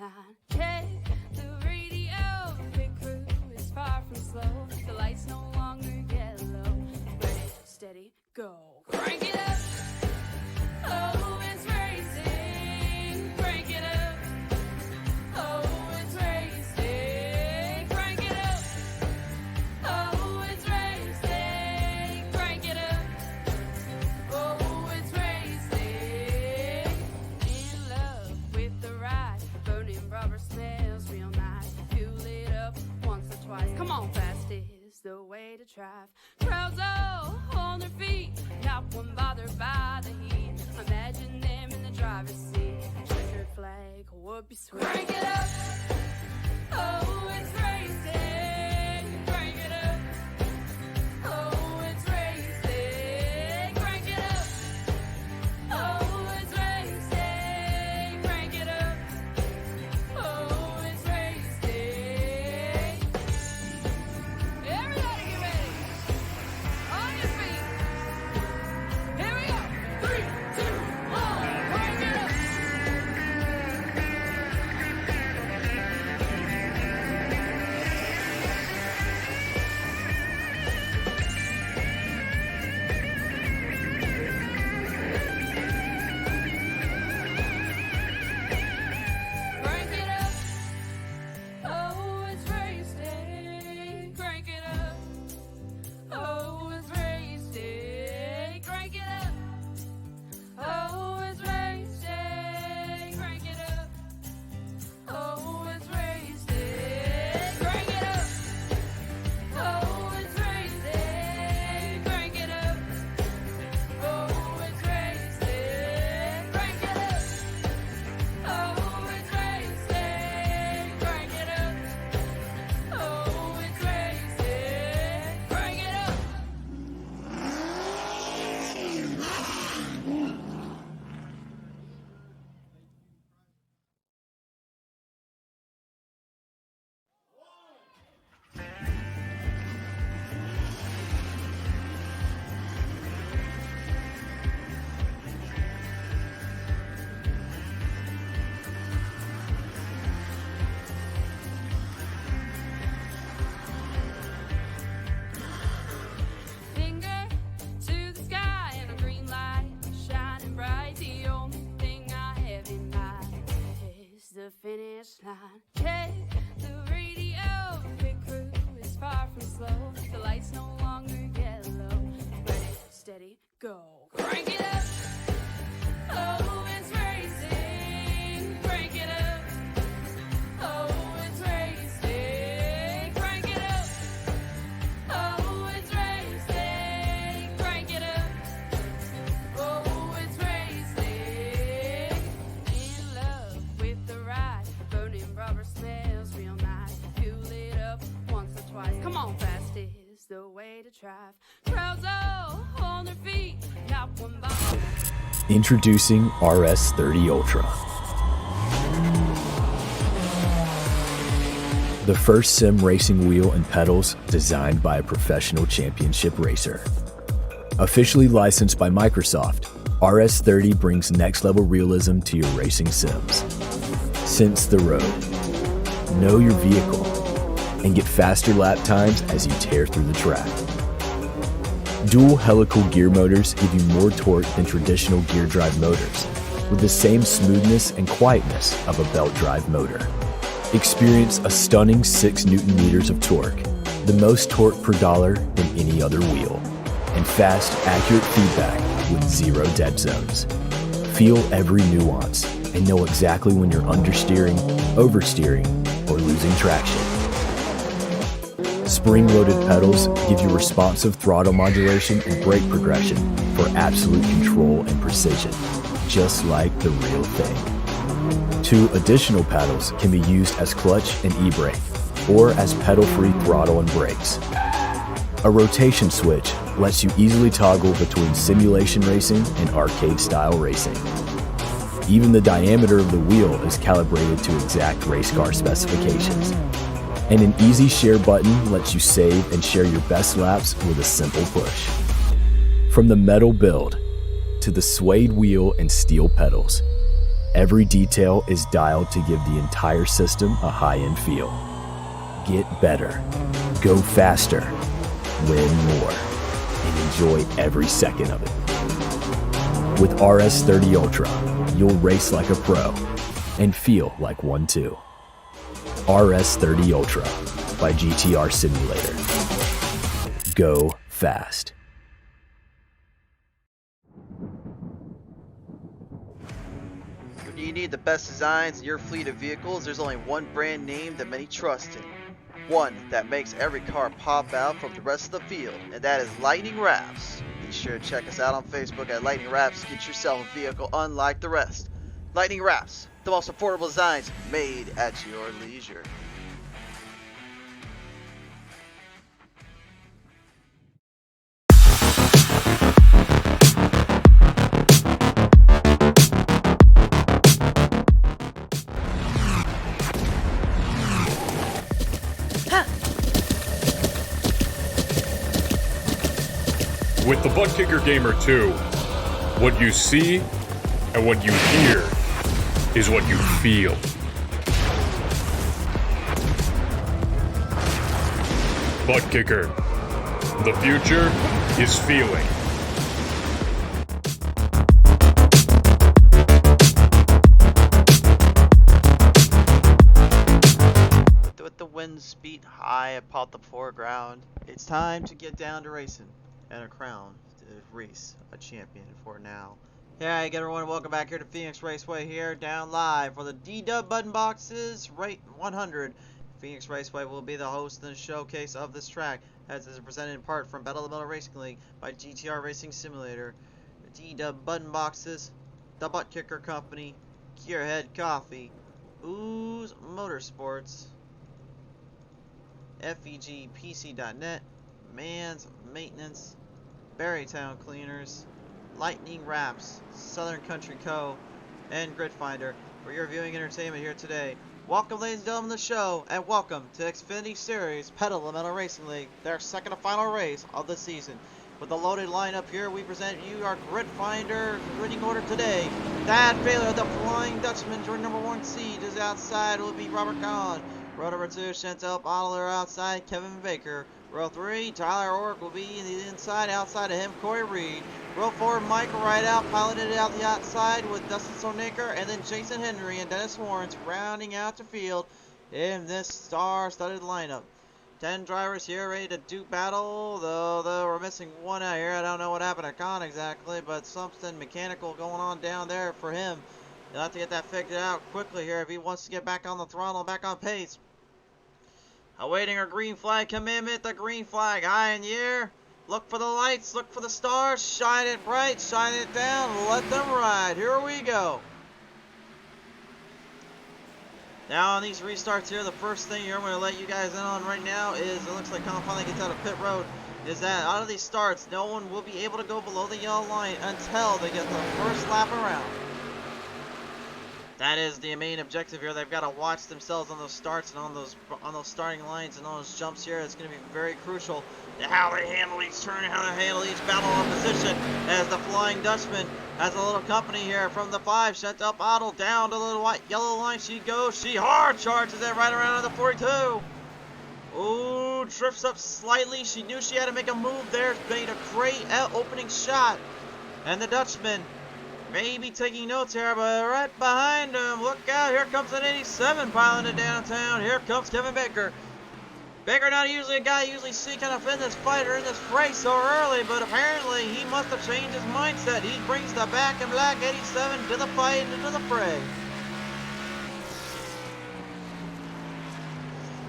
line. Check the radio, pit crew is far from slow. The lights no longer yellow. Ready, steady, go. Crank it up. Oh, it's racing. Crank it up. Oh, it's racing. Crank it up. Oh, it's racing. Crank it up. Oh, it's racing. In love with the ride. Burning rubber smells real nice. Fuel it up once or twice. Come on, fast is the way to drive. Crowds all on their feet, not one bothered by the heat. Imagine them in the driver's seat. Checkered flag would be sweet. Crank it up. Oh, it's racing. Crank it up. Oh, it's racing. Crank it up. Oh, it's racing. Crank it up. Oh, it's racing. Everybody get ready. On your feet. Here we go. 3, 2, 1. Crank it up. Crank it up. Oh, it's racing. Crank it up. Oh, it's racing. Crank it up. Oh, it's racing. Crank it up. Oh, it's racing. Crank it up. Oh, it's racing. Crank it up. Oh, it's racing. Crank it up. Oh, it's racing. Crank it up. Oh, it's racing. Crank it up. Finger to the sky and a green light shining bright. The only thing I have in mind is the finish line. Check the radio, pit crew is far from slow. The lights no longer yellow. Ready, steady, go. Crank it up. Oh, it's racing. Crank it up. Oh, it's racing. Crank it up. Oh, it's racing. Crank it up. Oh, it's racing. In love with the ride. Burning rubber smells real nice. Fuel it up once or twice. Come on, fast is the way to drive. Crowds all on their feet, not one by. Introducing RS30 Ultra. The first sim racing wheel and pedals designed by a professional championship racer. Officially licensed by Microsoft, RS30 brings next-level realism to your racing sims. Sense the road, know your vehicle, and get faster lap times as you tear through the track. Dual helical gear motors give you more torque than traditional gear drive motors, with the same smoothness and quietness of a belt drive motor. Experience a stunning 6 Nm of torque, the most torque per dollar than any other wheel, and fast, accurate feedback with 0 dead zones. Feel every nuance and know exactly when you're understeering, oversteering, or losing traction. Spring-loaded pedals give you responsive throttle modulation and brake progression for absolute control and precision, just like the real thing. 2 additional pedals can be used as clutch and e-brake, or as pedal-free throttle and brakes. A rotation switch lets you easily toggle between simulation racing and arcade-style racing. Even the diameter of the wheel is calibrated to exact race car specifications. And an easy share button lets you save and share your best laps with a simple push. From the metal build to the suede wheel and steel pedals, Every detail is dialed to give the entire system a high-end feel. Get better, go faster, win more, and enjoy every second of it. With RS30 Ultra, you'll race like a pro and feel like one too. RS30 Ultra by GTR Simulator. Go fast. When you need the best designs in your fleet of vehicles, there's only one brand name that many trust in. One that makes every car pop out from the rest of the field, and that is Lightning Wraps. Be sure to check us out on Facebook at Lightning Wraps to get yourself a vehicle unlike the rest. Lightning Wraps, the most affordable designs made at your leisure. With the Butt Kicker Gamer 2, what you see and what you hear is what you feel. Butt Kicker. The future is feeling. With the winds beat high upon the foreground, it's time to get down to racing. And a crown to race a champion for now. Hey everyone, welcome back here to Phoenix Raceway here, down live for the DeeDub Button Boxes Rate 100. Phoenix Raceway will be the host and showcase of this track, as is presented in part from Battle of the Metal Racing League by GTR Racing Simulator, DeeDub Button Boxes, the Butt Kicker Company, Gearhead Coffee, Ooze Motorsports, FEGPC.net, Man's Maintenance, Berrytown Cleaners, Lightning Wraps, Southern Country Co., and Gridfinder for your viewing entertainment here today. Welcome, ladies and gentlemen, to the show, and welcome to Xfinity Series Pedal Metal Racing League, their second and final race of the season. With a loaded lineup here, we present you our Gridfinder grading order today. Thad Baylor, the Flying Dutchman, your number 1 seed, is outside. It will be Robert Kahn. Row number 2, Chantel Bottler outside, Kevin Baker. Row 3, Tyler Ork will be in the inside. Outside of him, Corey Reed. Row 4, Mike Rideout piloted out the outside with Dustin Sonaker, and then Jason Henry and Dennis Warrens rounding out the field in this star-studded lineup. 10 drivers here ready to do battle, though we're missing one out here. I don't know what happened to Khan exactly, but something mechanical going on down there for him. He'll have to get that figured out quickly here if he wants to get back on the throttle, back on pace. Awaiting our green flag commitment, the green flag high in the air. Look for the lights, look for the stars, shine it bright, shine it down, let them ride. Here we go. Now on these restarts here, the first thing here I'm going to let you guys in on right now is, it looks like Colin finally gets out of pit road, is that out of these starts, no one will be able to go below the yellow line until they get the first lap around. That is the main objective here. They've got to watch themselves on those starts and on those starting lines and on those jumps here. It's going to be very crucial to how they handle each turn and how they handle each battle on position, as the Flying Dutchman has a little company here from the 5. Chantel Bottle down to the little white yellow line. She goes. She hard charges it right around the 42. Ooh, drifts up slightly. She knew she had to make a move there. Made a great opening shot. And the Dutchman maybe taking notes here, but right behind him, look out, here comes an 87 piloting downtown. Here comes Kevin Baker. Baker not usually a guy you usually see kind of in this fight or in this race so early, but apparently he must have changed his mindset. He brings the back and black 87 to the fight and to the fray.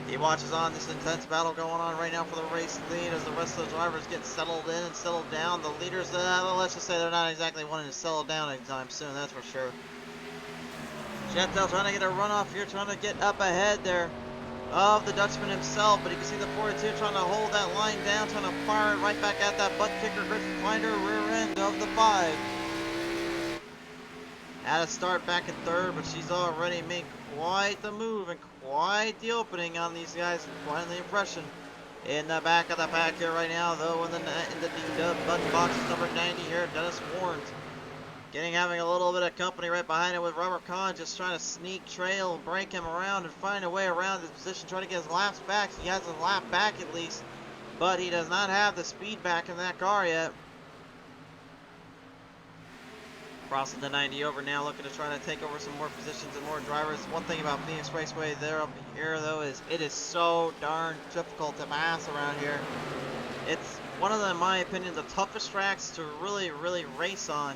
He watches on this intense battle going on right now for the race lead as the rest of the drivers get settled in and settled down. The leaders, let's just say they're not exactly wanting to settle down anytime soon, that's for sure. Chantel trying to get a runoff here, trying to get up ahead there of the Dutchman himself, but you can see the 42 trying to hold that line down, trying to fire it right back at that butt kicker Gridfinder rear end of the 5. Had to start back in 3rd, but she's already made quite the move and quite the opening on these guys, quite the impression. In the back of the pack here right now, though, in the DeeDub Button Boxes number 90 here, Dennis Warrens. Having a little bit of company right behind it with Robert Kahn just trying to sneak, trail, break him around and find a way around his position, trying to get his laps back. He has his lap back at least, but he does not have the speed back in that car yet. Crossing the 90 over now, looking to try to take over some more positions and more drivers. One thing about Phoenix Raceway there up here though is it is so darn difficult to pass around here. It's one of the, in my opinion, the toughest tracks to really race on.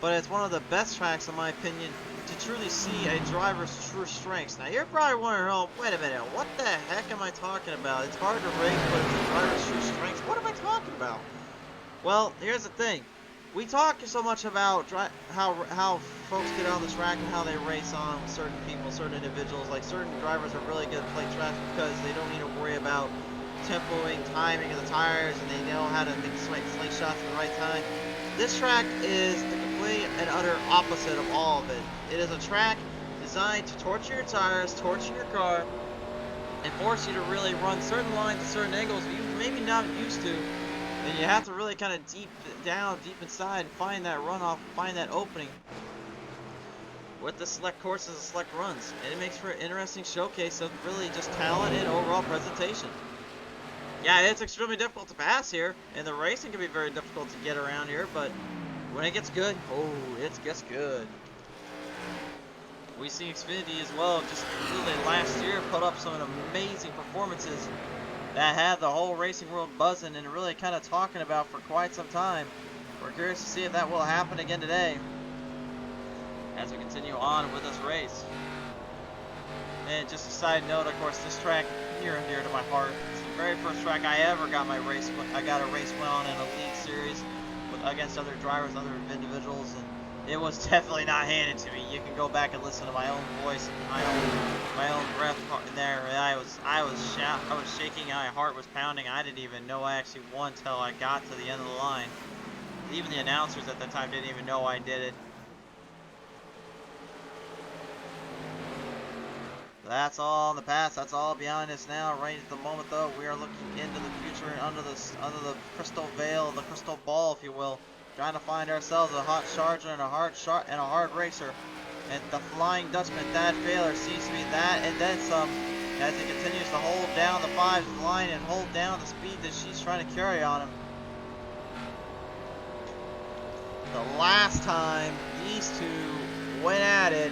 But it's one of the best tracks, in my opinion, to truly see a driver's true strengths. Now, you're probably wondering, oh, wait a minute, what the heck am I talking about? It's hard to race, but it's a driver's true strengths. What am I talking about? Well, here's the thing. We talk so much about how folks get on the track and how they race on with certain people, certain individuals. Like, certain drivers are really good at play tracks because they don't need to worry about tempoing, timing of the tires, and they know how to make slate shots at the right time. This track is the complete and utter opposite of all of it. It is a track designed to torture your tires, torture your car, and force you to really run certain lines at certain angles you maybe not used to. And you have to really kind of deep inside, and find that runoff, find that opening with the select courses and select runs. And it makes for an interesting showcase of really just talent and overall presentation. Yeah, it's extremely difficult to pass here, and the racing can be very difficult to get around here, but when it gets good, oh, it gets good. We see Xfinity as well, just really last year put up some amazing performances that had the whole racing world buzzing and really kind of talking about for quite some time. We're curious to see if that will happen again today as we continue on with this race. And just a side note, of course, this track near and dear to my heart. It's the very first track I ever got a race win on in a league series against other drivers, other individuals, and it was definitely not handed to me. You can go back and listen to my own voice, my own breath in there. I was shaking, my heart was pounding. I didn't even know I actually won until I got to the end of the line. Even the announcers at the time didn't even know I did it. That's all in the past. That's all behind us now. Right at the moment, though, we are looking into the future and under the crystal veil, the crystal ball, if you will, trying to find ourselves a hot charger and a hard racer. And the Flying Dutchman, Thad Failer, seems to be that and then some, as he continues to hold down the 5's line and hold down the speed that she's trying to carry on him. The last time these two went at it,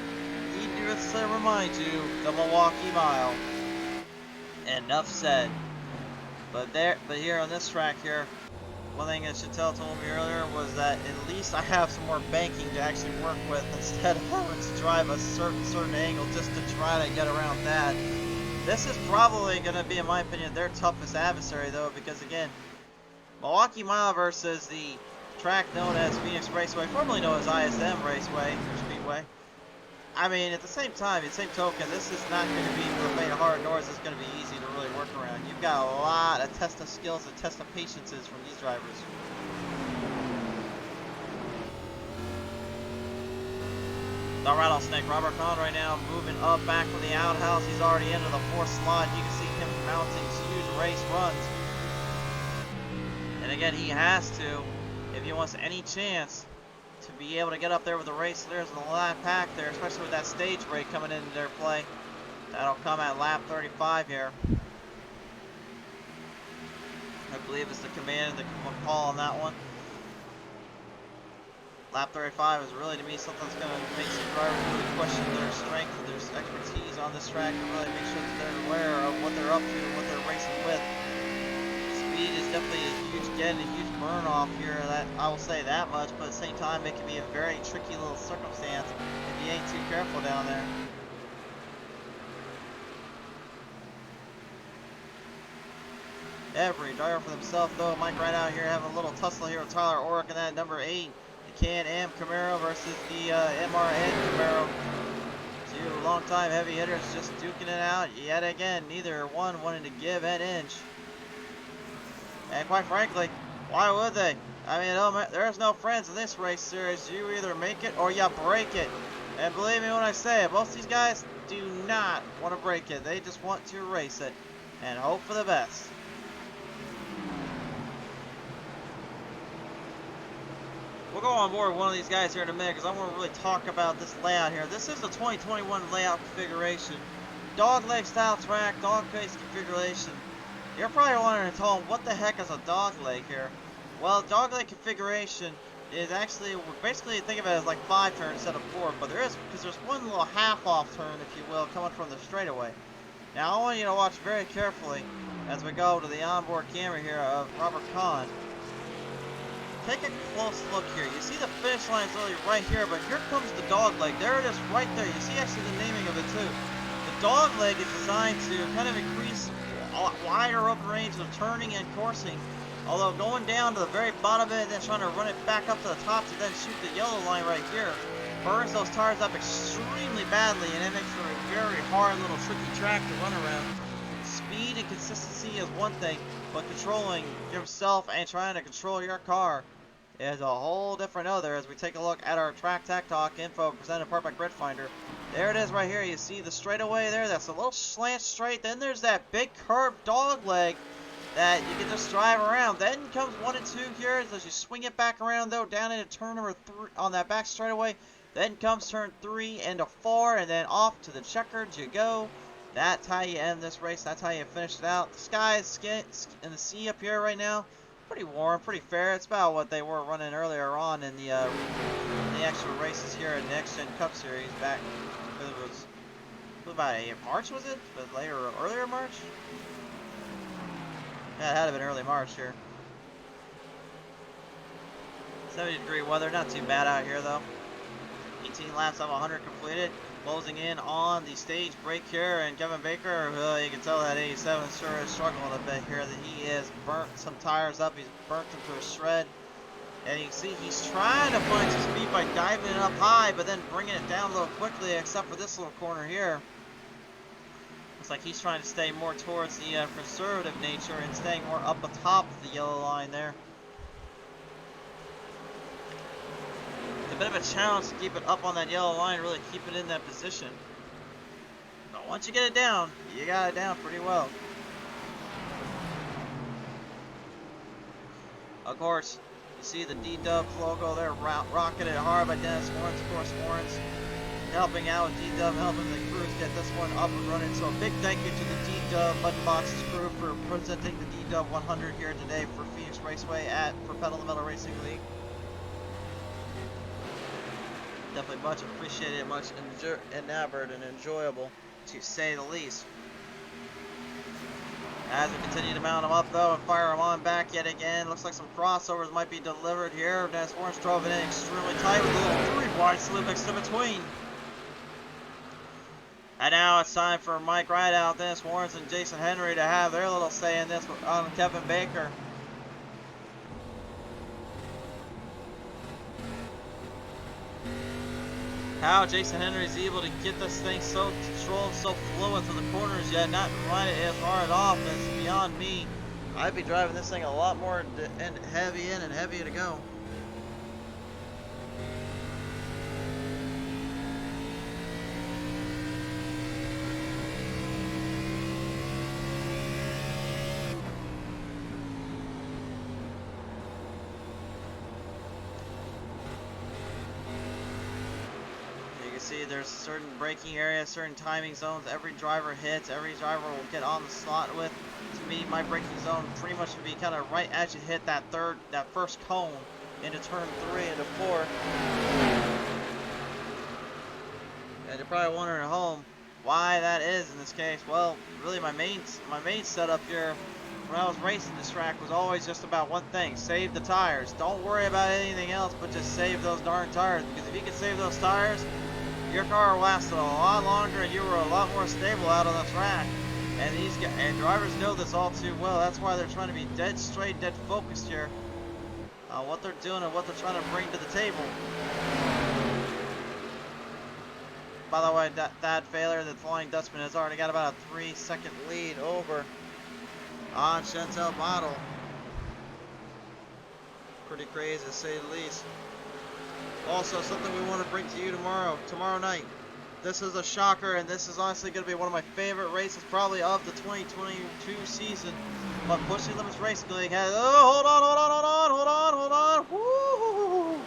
needless to remind you, the Milwaukee Mile. Enough said. But here on this track here, one thing that Chantel told me earlier was that at least I have some more banking to actually work with instead of having to drive a certain angle just to try to get around that. This is probably going to be, in my opinion, their toughest adversary, though, because again, Milwaukee Mile versus the track known as Phoenix Raceway, formerly known as ISM Raceway or Speedway. I mean, at the same time, at the same token, this is not going to be for the faint of heart, nor is this going to be easy to really work around. You've got a lot of test of skills and test of patiences from these drivers. The rattlesnake, Robert Kahn right now moving up back from the outhouse. He's already into the 4th slot. You can see him mounting huge race runs. And again, he has to, if he wants any chance to be able to get up there with the race leaders in the lap pack there, especially with that stage break coming into their play. That'll come at lap 35 here. I believe it's the command, the call on that one. Lap 35 is really, to me, something that's going to make some drivers really question their strength and their expertise on this track and really make sure that they're aware of what they're up to and what they're racing with. Speed is definitely a huge burn off here, that I will say that much, but at the same time it can be a very tricky little circumstance if you ain't too careful down there. Every driver for themselves though. Mike right out here having a little tussle here with Tyler Orrick in that number 8, the Can-Am Camaro versus the MRN Camaro. Two long-time heavy hitters just duking it out yet again, neither one wanting to give an inch. And quite frankly, why would they? I mean, there's no friends in this race series. You either make it or you break it. And believe me when I say it, most of these guys do not want to break it. They just want to race it and hope for the best. We'll go on board with one of these guys here in a minute because I want to really talk about this layout here. This is the 2021 layout configuration. Dog leg style track, dog face configuration. You're probably wondering, Tom, what the heck is a dog leg here? Well, dog leg configuration is actually, basically think of it as like 5 turns instead of 4, but there is, because there's one little half-off turn, if you will, coming from the straightaway. Now, I want you to watch very carefully as we go to the onboard camera here of Robert Kahn. Take a close look here. You see the finish line is literally right here, but here comes the dog leg. There it is right there. You see actually the naming of it too. The dog leg is designed to kind of increase a wider open range of turning and coursing. Although going down to the very bottom of it and then trying to run it back up to the top to then shoot the yellow line right here burns those tires up extremely badly, and it makes for a very hard little tricky track to run around. Speed and consistency is one thing, but controlling yourself and trying to control your car is a whole different other. As we take a look at our Track Tech Talk info presented in part by Gridfinder. There it is right here. You see the straightaway there. That's a little slant straight. Then there's that big curved dog leg that you can just drive around. Then comes 1 and 2 here as you swing it back around though down into turn number 3 on that back straightaway. Then comes turn 3 into 4, and then off to the checkered you go. That's how you end this race. That's how you finish it out. The sky is in the sea up here right now. Pretty warm, pretty fair. It's about what they were running earlier on in the actual races here in the Next Gen Cup Series back. It was about March, was it? But later, earlier March? Yeah, it had to have been early March here. 70-degree weather, not too bad out here though. 18 laps of 100 completed. Closing in on the stage break here, and Kevin Baker, you can tell that 87 sure is struggling a bit here. That he has burnt some tires up. He's burnt them to a shred. And you can see he's trying to find some speed by diving it up high, but then bringing it down a little quickly, except for this little corner here. Looks like he's trying to stay more towards the conservative nature and staying more up atop the yellow line there. It's a bit of a challenge to keep it up on that yellow line, really keep it in that position. But once you get it down, you got it down pretty well. Of course, you see the DeeDub logo there, rocketed hard by Dennis Warrens. Of course, Warrens helping out with DeeDub, helping the crews get this one up and running. So a big thank you to the DeeDub Button Boxes crew for presenting the DeeDub 100 here today for Phoenix Raceway for Pedal to Metal Racing League. Definitely much appreciated, much enamored and enjoyable, to say the least. As we continue to mount them up though and fire them on back yet again, looks like some crossovers might be delivered here. Dennis Warrens drove it in extremely tight with a little 3 wide slip mixed in between. And now it's time for Mike Rideout, Dennis Warrens, and Jason Henry to have their little say in this on Kevin Baker. How Jason Henry's able to get this thing so controlled, so fluid through the corners, yet not ride it as hard off is beyond me. I'd be driving this thing a lot more and heavy in and heavy to go. See, there's certain braking areas, certain timing zones every driver hits, every driver will get on the slot with. To me, my braking zone pretty much would be kind of right as you hit that first cone into turn 3 into 4. And you're probably wondering at home why that is in this case. Well, really my main setup here when I was racing this track was always just about one thing: save the tires. Don't worry about anything else, but just save those darn tires, because if you can save those tires, your car lasted a lot longer and you were a lot more stable out on the track. And these guys, and drivers know this all too well. That's why they're trying to be dead straight, dead focused here on what they're doing and what they're trying to bring to the table. By the way, that failure, the Flying Dutchman has already got about a 3-second lead over on Chantel Bottle. Pretty crazy to say the least. Also, something we want to bring to you tomorrow night. This is a shocker, and this is honestly going to be one of my favorite races probably of the 2022 season. But Pushing Limits Racing League has, hold on. Woo!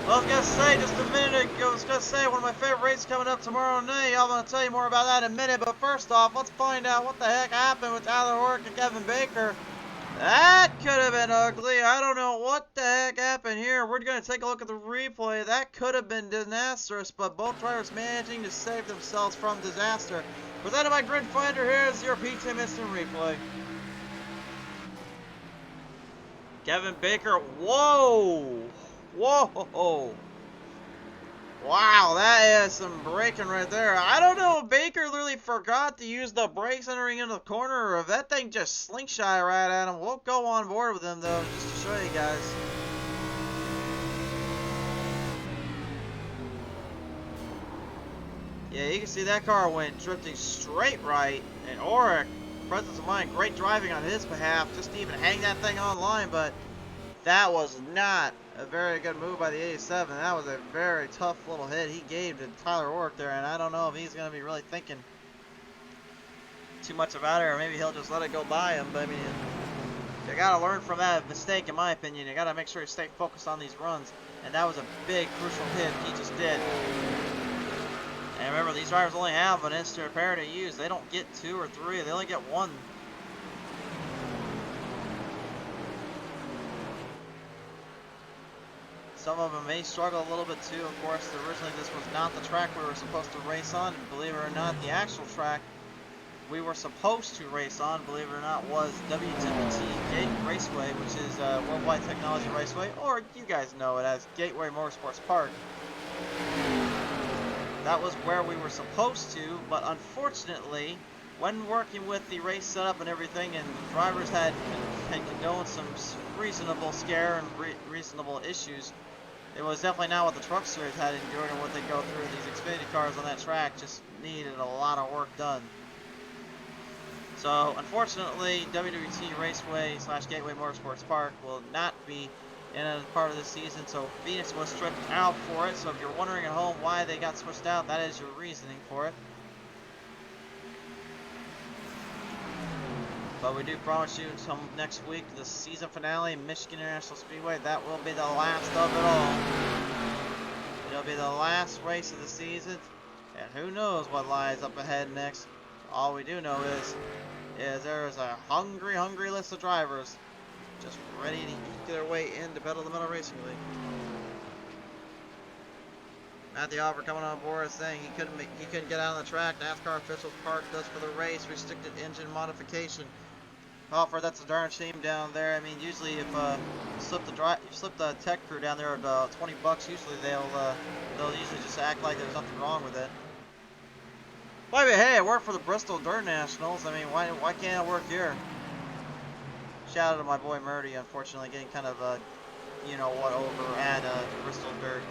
I was gonna say just a minute ago, I was gonna say one of my favorite races coming up tomorrow night. I'm gonna tell you more about that in a minute, but first off, let's find out what the heck happened with Tyler Hork and Kevin Baker. That could have been ugly. I don't know what the heck happened here. We're gonna take a look at the replay. That could have been disastrous, but both drivers managing to save themselves from disaster. Presented by Grid Finder, here's your PTM Instant Replay. Kevin Baker, whoa! Whoa! Wow, that is some braking right there. I don't know if Baker literally forgot to use the brakes entering into the corner, or if that thing just slingshot right at him. We'll go on board with him, though, just to show you guys. Yeah, you can see that car went drifting straight right, and Oric, presence of mind, great driving on his behalf, just to even hang that thing on line, but that was not a very good move by the 87. That was a very tough little hit he gave to Tyler Oric there, and I don't know if he's going to be really thinking too much about it, or maybe he'll just let it go by him, but I mean, you got to learn from that mistake, in my opinion. You got to make sure you stay focused on these runs, and that was a big, crucial hit he just did. And remember, these drivers only have an instant repair to use. They don't get 2 or 3. They only get 1. Some of them may struggle a little bit too. Of course, originally this was not the track we were supposed to race on. And believe it or not, the actual track we were supposed to race on, believe it or not, was PTM Raceway, which is Worldwide Technology Raceway, or you guys know it as Gateway Motorsports Park. That was where we were supposed to, but unfortunately, when working with the race setup and everything, and the drivers had condoned some reasonable scare and reasonable issues, it was definitely not what the Truck Series had endured, and what they go through. These Xfinity cars on that track just needed a lot of work done. So, unfortunately, WWT Raceway / Gateway Motorsports Park will not be in a part of the season, so Phoenix was stripped out for it. So if you're wondering at home why they got switched out, that is your reasoning for it. But we do promise you until next week, the season finale in Michigan International Speedway, that will be the last of it all. It'll be the last race of the season, and who knows what lies up ahead next. All we do know is there is a hungry list of drivers just ready to eke their way into Pedal the Metal Racing League. Matthew Oliver coming on board saying he couldn't get out on the track. NASCAR officials parked us for the race. Restricted engine modification. Oliver, that's a darn shame down there. I mean, usually if you slip the tech crew down there at $20, usually they'll usually just act like there's nothing wrong with it. Well, hey, it worked for the Bristol Dirt Nationals. I mean, why can't it work here? Shout out to my boy Murdy, unfortunately getting kind of you know what, over at Bristol Dirt.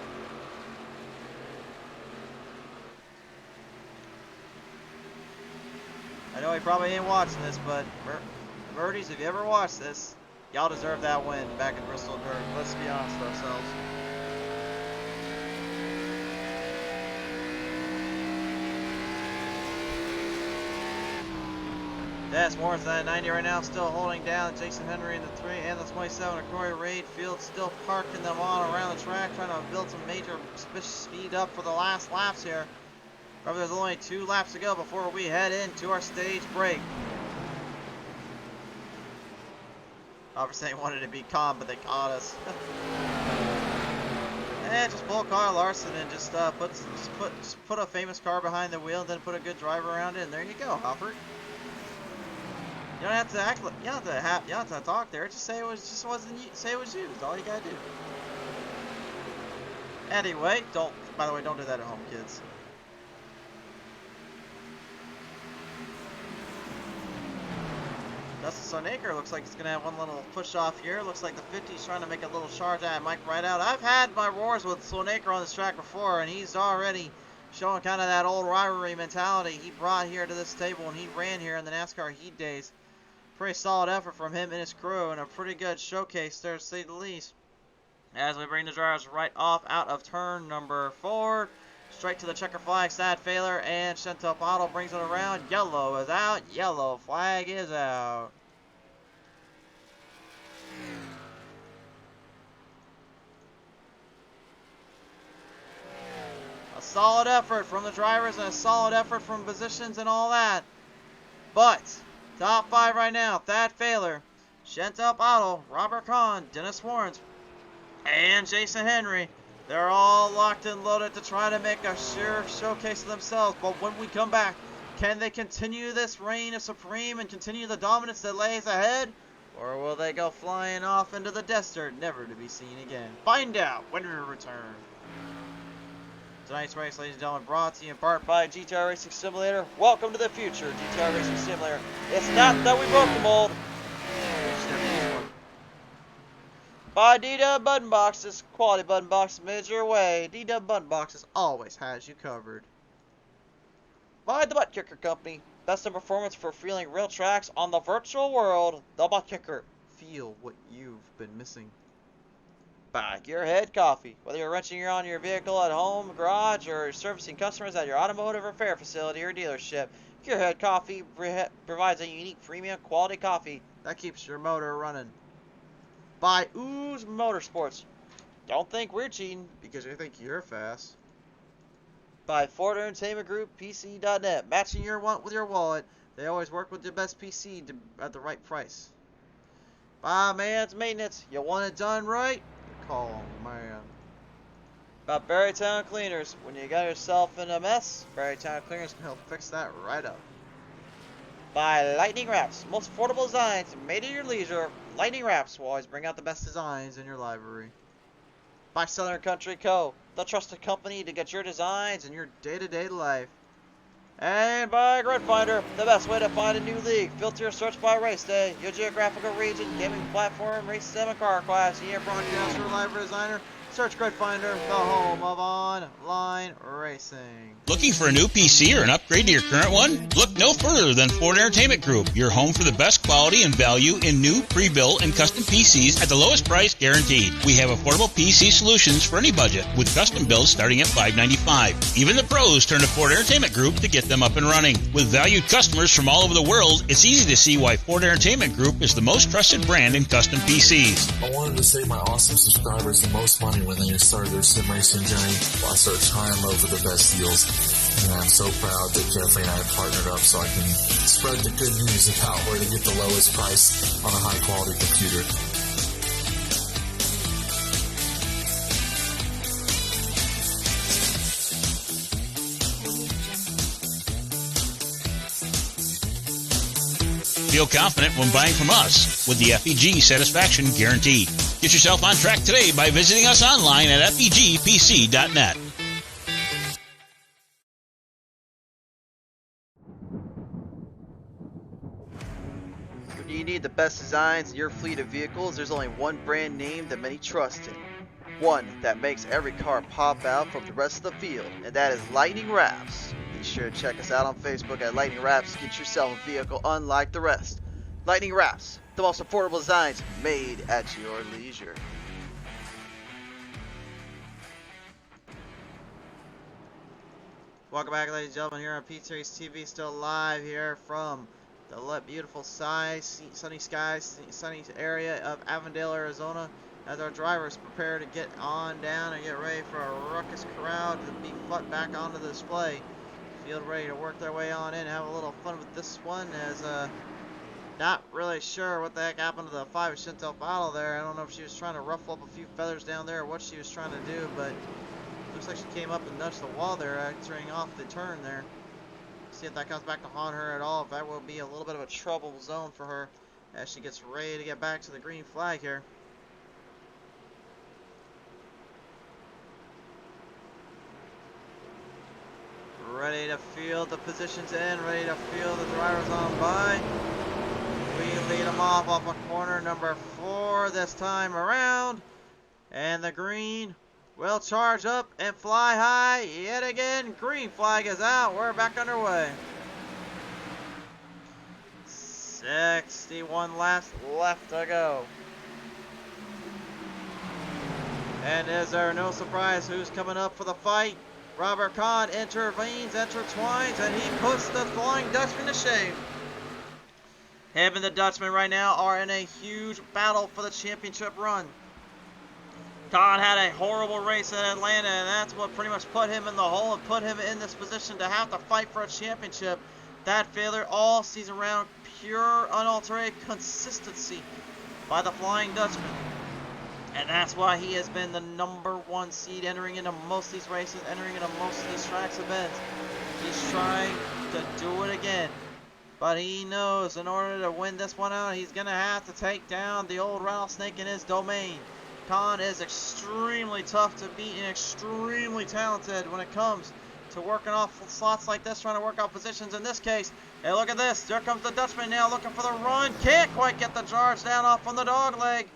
I know he probably ain't watching this, but Murdy's, if you ever watch this, y'all deserve that win back at Bristol Dirt. Let's be honest with ourselves. That's Morris at 90 right now, still holding down Jason Henry in the 3 and the 27 of Corey Reed. Field still parking them on around the track, trying to build some major speed up for the last laps here. Remember, there's only 2 laps to go before we head into our stage break. Obviously, they wanted to be calm, but they caught us. And just pull Kyle Larson and just put a famous car behind the wheel, and then put a good driver around it, and there you go, Alfred. You don't have to act like, you don't have to talk there. Just say it was say it was you. That's all you gotta do. Anyway, by the way, don't do that at home, kids. Dustin Sonaker looks like he's gonna have one little push off here. Looks like the 50's trying to make a little charge at Mike Rideout. I've had my roars with Sonaker on this track before, and he's already showing kind of that old rivalry mentality he brought here to this table when he ran here in the NASCAR Heat days. Pretty solid effort from him and his crew, and a pretty good showcase there, to say the least. As we bring the drivers right off out of turn number 4, straight to the checker flag, sad failure, and Chantal Bottle brings it around. Yellow is out, yellow flag is out. A solid effort from the drivers and a solid effort from positions and all that. But top 5 right now: Thad Failer, Chantal Otto, Robert Kahn, Dennis Warrens, and Jason Henry. They're all locked and loaded to try to make a sure showcase of themselves. But when we come back, can they continue this reign of supreme and continue the dominance that lays ahead? Or will they go flying off into the desert, never to be seen again? Find out when we return. Tonight's race, ladies and gentlemen, brought to you in part by GTR Racing Simulator. Welcome to the future, GTR Racing Simulator. It's not that we broke the mold. We just never used one. By DeeDub Button Boxes. Quality button boxes made your way. DeeDub Button Boxes always has you covered. By the Butt Kicker Company. Best in performance for feeling real tracks on the virtual world. The Butt Kicker. Feel what you've been missing. By Gearhead Coffee. Whether you're wrenching on your vehicle at home, garage, or servicing customers at your automotive repair facility or dealership, Gearhead Coffee provides a unique premium quality coffee that keeps your motor running. By Ooze Motorsports. Don't think we're cheating because you think you're fast. By Ford Entertainment Group, PC.net. Matching your want with your wallet. They always work with the best PC at the right price. By Man's Maintenance. You want it done right? Call Man. By Berrytown Cleaners. When you got yourself in a mess, Berrytown Cleaners can help fix that right up. By Lightning Wraps. Most affordable designs made at your leisure. Lightning Wraps will always bring out the best designs in your library. By Southern Country Co. The trusted company to get your designs in your day-to-day life. And by Grid Finder, the best way to find a new league. Filter your search by race day, your geographical region, gaming platform, race sim, and car class. Year broadcaster, library designer. Search Grid Finder, the home of online racing. Looking for a new PC or an upgrade to your current one? Look no further than Ford Entertainment Group, your home for the best quality and value in new, pre-built, and custom PCs at the lowest price guaranteed. We have affordable PC solutions for any budget, with custom builds starting at $595. Even the pros turn to Ford Entertainment Group to get them up and running. With valued customers from all over the world, it's easy to see why Ford Entertainment Group is the most trusted brand in custom PCs. I wanted to save my awesome subscribers the most money when they started their sim racing journey. I started trying them over the best deals, and I'm so proud that Jeffrey and I have partnered up so I can spread the good news about where to get the lowest price on a high quality computer. Feel confident when buying from us with the FEG Satisfaction Guarantee. Get yourself on track today by visiting us online at fegpc.net. When you need the best designs in your fleet of vehicles, there's only one brand name that many trust in. One that makes every car pop out from the rest of the field, and that is Lightning Wraps. Be sure to check us out on Facebook at Lightning Wraps. Get yourself a vehicle unlike the rest. Lightning Wraps, the most affordable designs made at your leisure. Welcome back, ladies and gentlemen, here on Phoenix Racing TV, still live here from the beautiful sunny skies, sunny area of Avondale, Arizona, as our drivers prepare to get on down and get ready for a ruckus crowd to be put back onto the display. Field ready to work their way on in, have a little fun with this one, as not really sure what the heck happened to the 5 of Chantal Battle there. I don't know if she was trying to ruffle up a few feathers down there or what she was trying to do, but looks like she came up and nudged the wall there, entering off the turn there. See if that comes back to haunt her at all. If that will be a little bit of a trouble zone for her as she gets ready to get back to the green flag here. Ready to field the positions in, ready to field the drivers on by. We lead them off a corner number 4 this time around. And the green will charge up and fly high yet again. Green flag is out. We're back underway. 61 laps left to go. And is there no surprise who's coming up for the fight? Robert Kahn intervenes, intertwines, and he puts the Flying Dutchman to shame. Him and the Dutchman right now are in a huge battle for the championship run. Khan had a horrible race at Atlanta, and that's what pretty much put him in the hole and put him in this position to have to fight for a championship. That failure all season round, pure unaltered consistency by the Flying Dutchman. And that's why he has been the #1 seed entering into most of these races, entering into most of these tracks events. He's trying to do it again. But he knows in order to win this one out, he's going to have to take down the old rattlesnake in his domain. Khan is extremely tough to beat and extremely talented when it comes to working off slots like this, trying to work out positions in this case. Hey, look at this. There comes the Dutchman now looking for the run. Can't quite get the charge down off on the dog leg.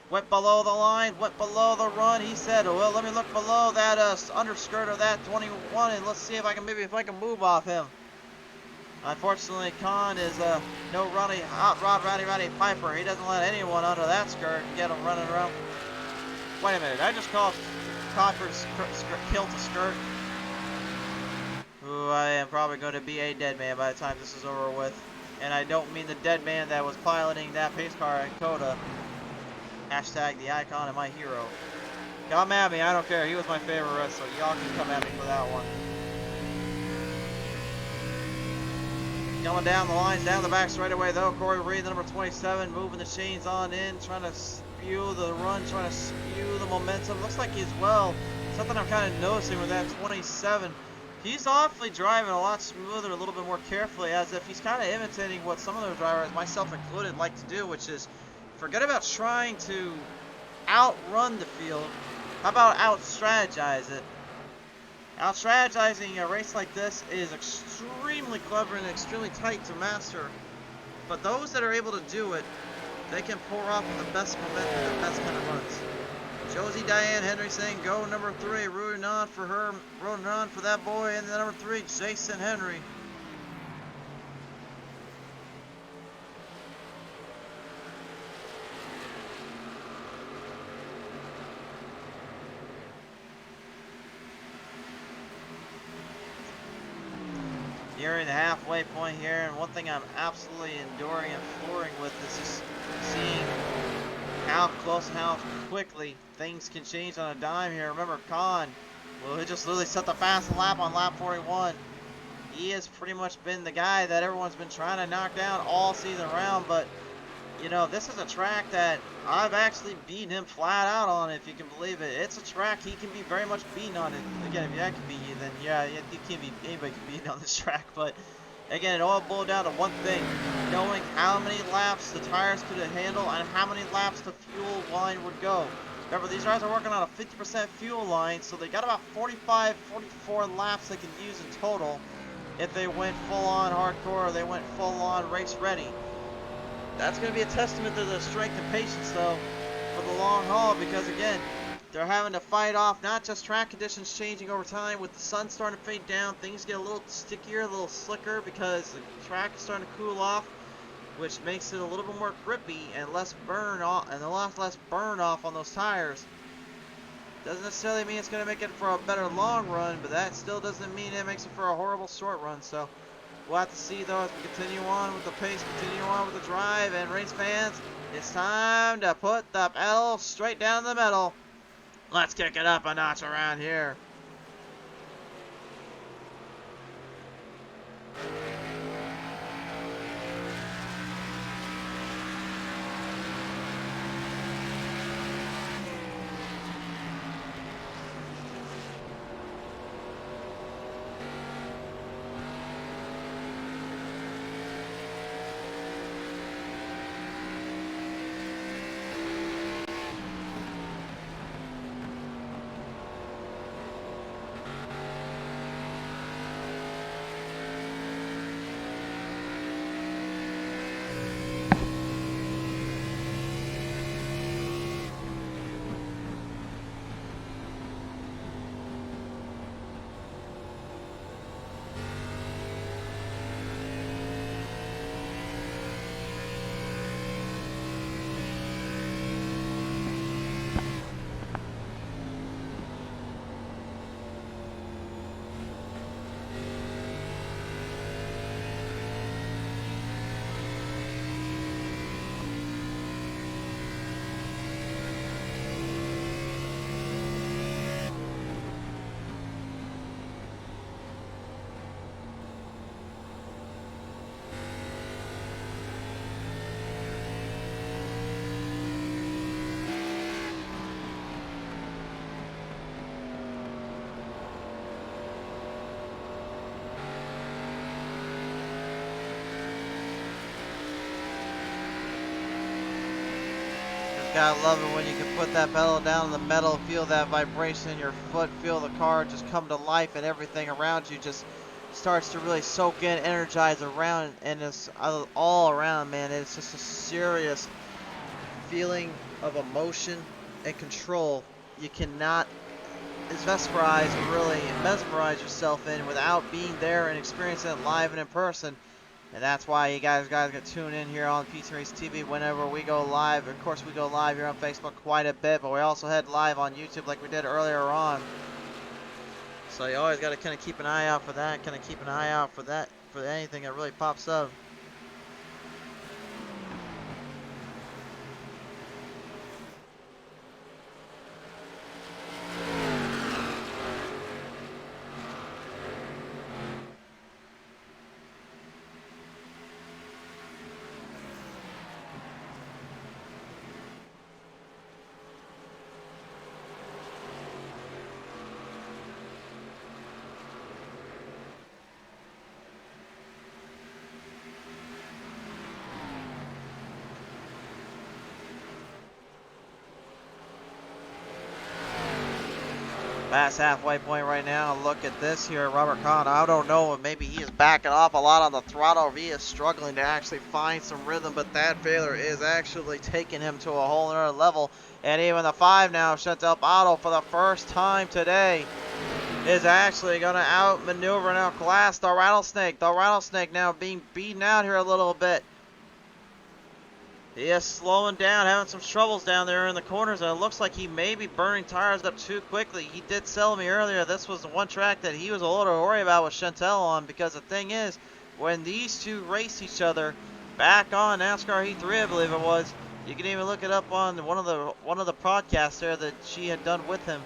Went below the line, went below the run. He said, well, let me look below that underskirt of that 21 and let's see if I can move off him. Unfortunately, Khan is no hot rod Roddy Piper. He doesn't let anyone under that skirt get him running around. Wait a minute, I just called Piper's kilt a skirt. Ooh, I am probably going to be a dead man by the time this is over with. And I don't mean the dead man that was piloting that pace car at Coda. Hashtag the icon of my hero. Come at me, I don't care. He was my favorite wrestler. Y'all can come at me for that one. Coming down the lines, down the back straight away though. Corey Reed, the number 27, moving the chains on in, trying to spew the run, trying to spew the momentum. Looks like he's something I'm kind of noticing with that 27. He's awfully driving a lot smoother, a little bit more carefully, as if he's kind of imitating what some of the drivers, myself included, like to do, which is forget about trying to outrun the field. How about out-strategize it? Out-strategizing a race like this is extremely clever and extremely tight to master. But those that are able to do it, they can pour off with the best momentum, the best kind of runs. Josie Diane Henry saying go number 3, rooting on for her, rooting on for that boy, and the number 3, Jason Henry. Nearing the halfway point here, and one thing I'm absolutely enduring and flooring with is just seeing how close and how quickly things can change on a dime here. Remember, Khan, well, he just literally set the fast lap on lap 41. He has pretty much been the guy that everyone's been trying to knock down all season round, but you know, this is a track that I've actually beaten him flat out on, if you can believe it. It's a track he can be very much beaten on it. Again, if I can beat you, then yeah, you can't be, anybody can beat on this track. But again, it all boiled down to one thing: knowing how many laps the tires could handle and how many laps the fuel line would go. Remember, these guys are working on a 50% fuel line, so they got about 45, 44 laps they can use in total if they went full-on hardcore or they went full-on race ready. That's going to be a testament to the strength and patience, though, for the long haul, because, again, they're having to fight off not just track conditions changing over time. With the sun starting to fade down, things get a little stickier, a little slicker, because the track is starting to cool off, which makes it a little bit more grippy and less burn off, and a lot less burn off on those tires. Doesn't necessarily mean it's going to make it for a better long run, but that still doesn't mean it makes it for a horrible short run. So we'll have to see, though, as we continue on with the pace, continue on with the drive, and race fans, it's time to put the pedal straight down the middle. Let's kick it up a notch around here. Gotta love it when you can put that pedal down on the metal, feel that vibration in your foot, feel the car just come to life, and everything around you just starts to really soak in, energize around, and it's all around, man. It's just a serious feeling of emotion and control. You cannot mesmerize yourself in without being there and experiencing it live and in person. And that's why you guys get tuned in here on PTM Racing TV whenever we go live. Of course, we go live here on Facebook quite a bit, but we also head live on YouTube like we did earlier on. So you always got to kind of keep an eye out for that, for anything that really pops up. Past halfway point right now. Look at this here, Robert Kahn. I don't know if maybe he is backing off a lot on the throttle, or he is struggling to actually find some rhythm, but that failure is actually taking him to a whole other level. And even the 5 now, DeeDub Button for the first time today is actually going to outmaneuver and outclass the Rattlesnake. The Rattlesnake now being beaten out here a little bit. He is slowing down, having some troubles down there in the corners, and it looks like he may be burning tires up too quickly. He did tell me earlier this was the one track that he was a little worried about with Chantel on, because the thing is, when these two race each other back on NASCAR Heat 3, I believe it was, you can even look it up on one of the podcasts there that she had done with him.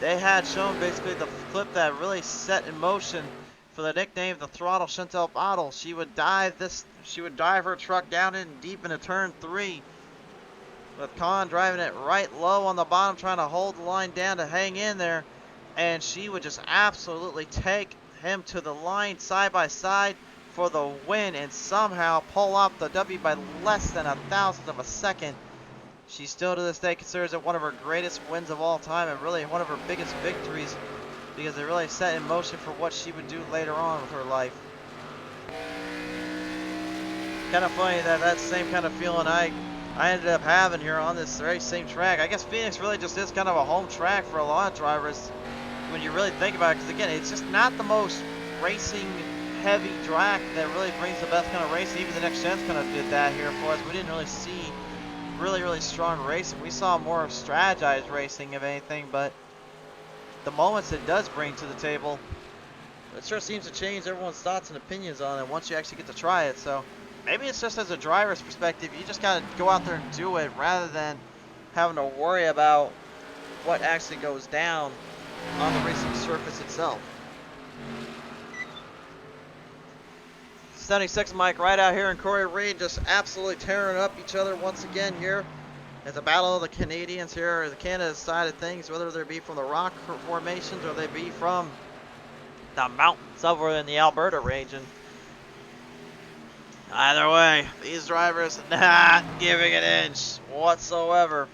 They had shown basically the clip that really set in motion for the nickname the Throttle Chantel Bottle. She would dive her truck down in deep into turn 3, with Kahn driving it right low on the bottom, trying to hold the line down to hang in there, and she would just absolutely take him to the line side by side for the win, and somehow pull off the W by less than 1,000th of a second. She still to this day considers it one of her greatest wins of all time, and really one of her biggest victories, because it really set in motion for what she would do later on with her life. Kind of funny that that's the same kind of feeling I ended up having here on this very same track. I guess Phoenix really just is kind of a home track for a lot of drivers when you really think about it, because again, it's just not the most racing heavy track that really brings the best kind of racing. Even the next gens kind of did that here for us. We didn't really see really strong racing. We saw more strategized racing, if anything, but the moments it does bring to the table, it sure seems to change everyone's thoughts and opinions on it once you actually get to try it. So maybe it's just as a driver's perspective, you just gotta go out there and do it rather than having to worry about what actually goes down on the racing surface itself. 76 Mike right out here in Corey Reed, just absolutely tearing up each other once again here. It's a battle of the Canadians here, the Canada side of things, whether they be from the rock formations or they be from the mountains over in the Alberta region. Either way, these drivers not giving an inch whatsoever.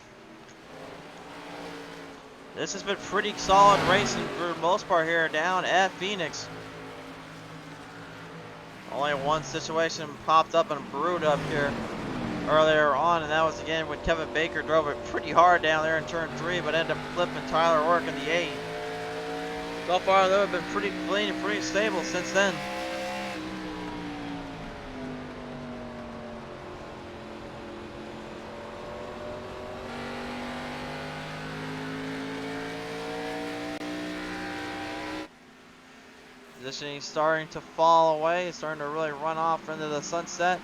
This has been pretty solid racing for the most part here down at Phoenix. Only one situation popped up and brewed up here earlier on, and that was again when Kevin Baker drove it pretty hard down there in turn 3, but ended up flipping Tyler Ork in the 8. So far, though, have been pretty clean and pretty stable since then. Positioning starting to fall away, starting to really run off into the sunset.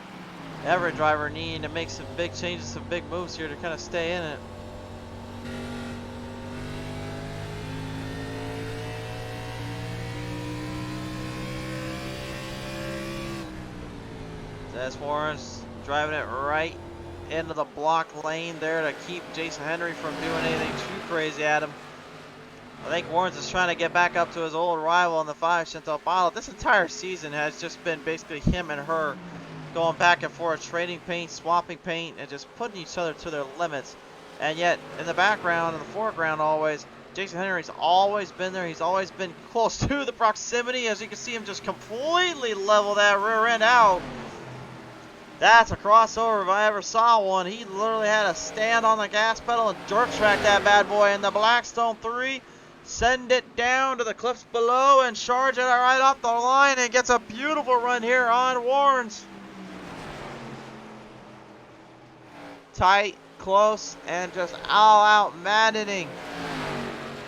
Every driver needing to make some big changes, some big moves here to kind of stay in it. Des Warren's driving it right into the block lane there to keep Jason Henry from doing anything too crazy at him. I think Warren's is trying to get back up to his old rival in the 5, Chantel Bottle. This entire season has just been basically him and her going back and forth, trading paint, swapping paint, and just putting each other to their limits. And yet, in the background, in the foreground always, Jason Henry's always been there. He's always been close to the proximity. As you can see him just completely level that rear end out. That's a crossover if I ever saw one. He literally had to stand on the gas pedal and dirt track that bad boy in the Blackstone 3. Send it down to the cliffs below and charge it right off the line and gets a beautiful run here on Warren's. Tight, close, and just all out maddening.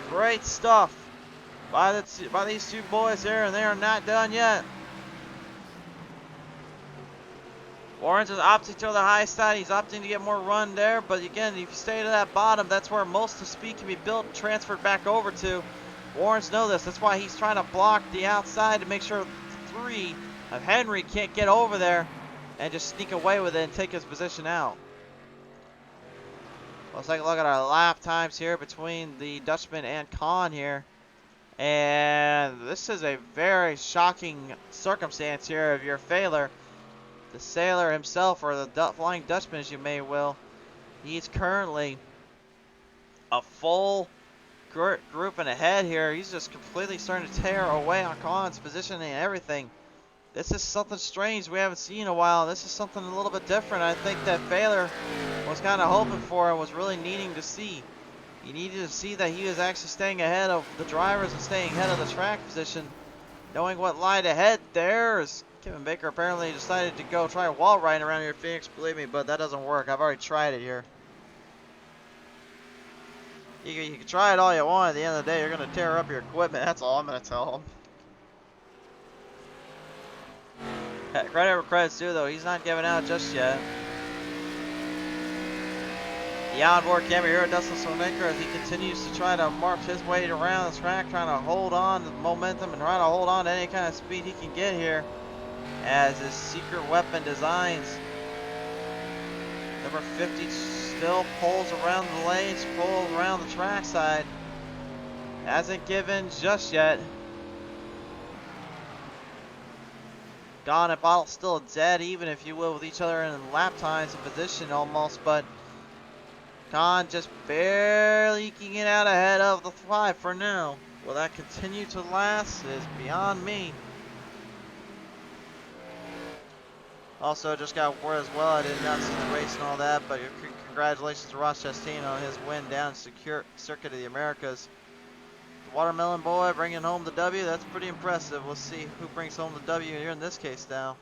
Great stuff by these two boys here, and they are not done yet. Warren's is opting to the high side. He's opting to get more run there, but again, if you stay to that bottom, that's where most of the speed can be built and transferred back over to. Warren's know this. That's why he's trying to block the outside to make sure 3 of Henry can't get over there and just sneak away with it and take his position out. Let's take a look at our lap times here between the Dutchman and Kahn here. And this is a very shocking circumstance here of your failure. The sailor himself, or the Flying Dutchman as you may will, he's currently a full group and ahead here. He's just completely starting to tear away on Kahn's positioning and everything. This is something strange we haven't seen in a while. This is something a little bit different. I think that Failure was kind of hoping for and was really needing to see. He needed to see that he was actually staying ahead of the drivers and staying ahead of the track position. Knowing what lied ahead there is Kevin Baker apparently decided to go try wall riding around here, Phoenix, believe me, but that doesn't work. I've already tried it here. You can try it all you want. At the end of the day, you're going to tear up your equipment. That's all I'm going to tell him. Credit where credit's due, though. He's not giving out just yet. The onboard camera here at Dustin Sonecker as he continues to try to march his way around the track, trying to hold on to the momentum and trying to hold on to any kind of speed he can get here. As his secret weapon designs. Number 50 still pulls around the lanes, pulls around the trackside. Hasn't given just yet. Gone and Bottle still dead, even if you will, with each other in lap times and position almost, but Kahn just barely eking it out ahead of the 5 for now. Will that continue to last is beyond me. Also, just got word as well, I did not see the race and all that, but congratulations to Ross Chastain on his win down Circuit of the Americas. The Watermelon Boy bringing home the W, that's pretty impressive. We'll see who brings home the W here in this case now.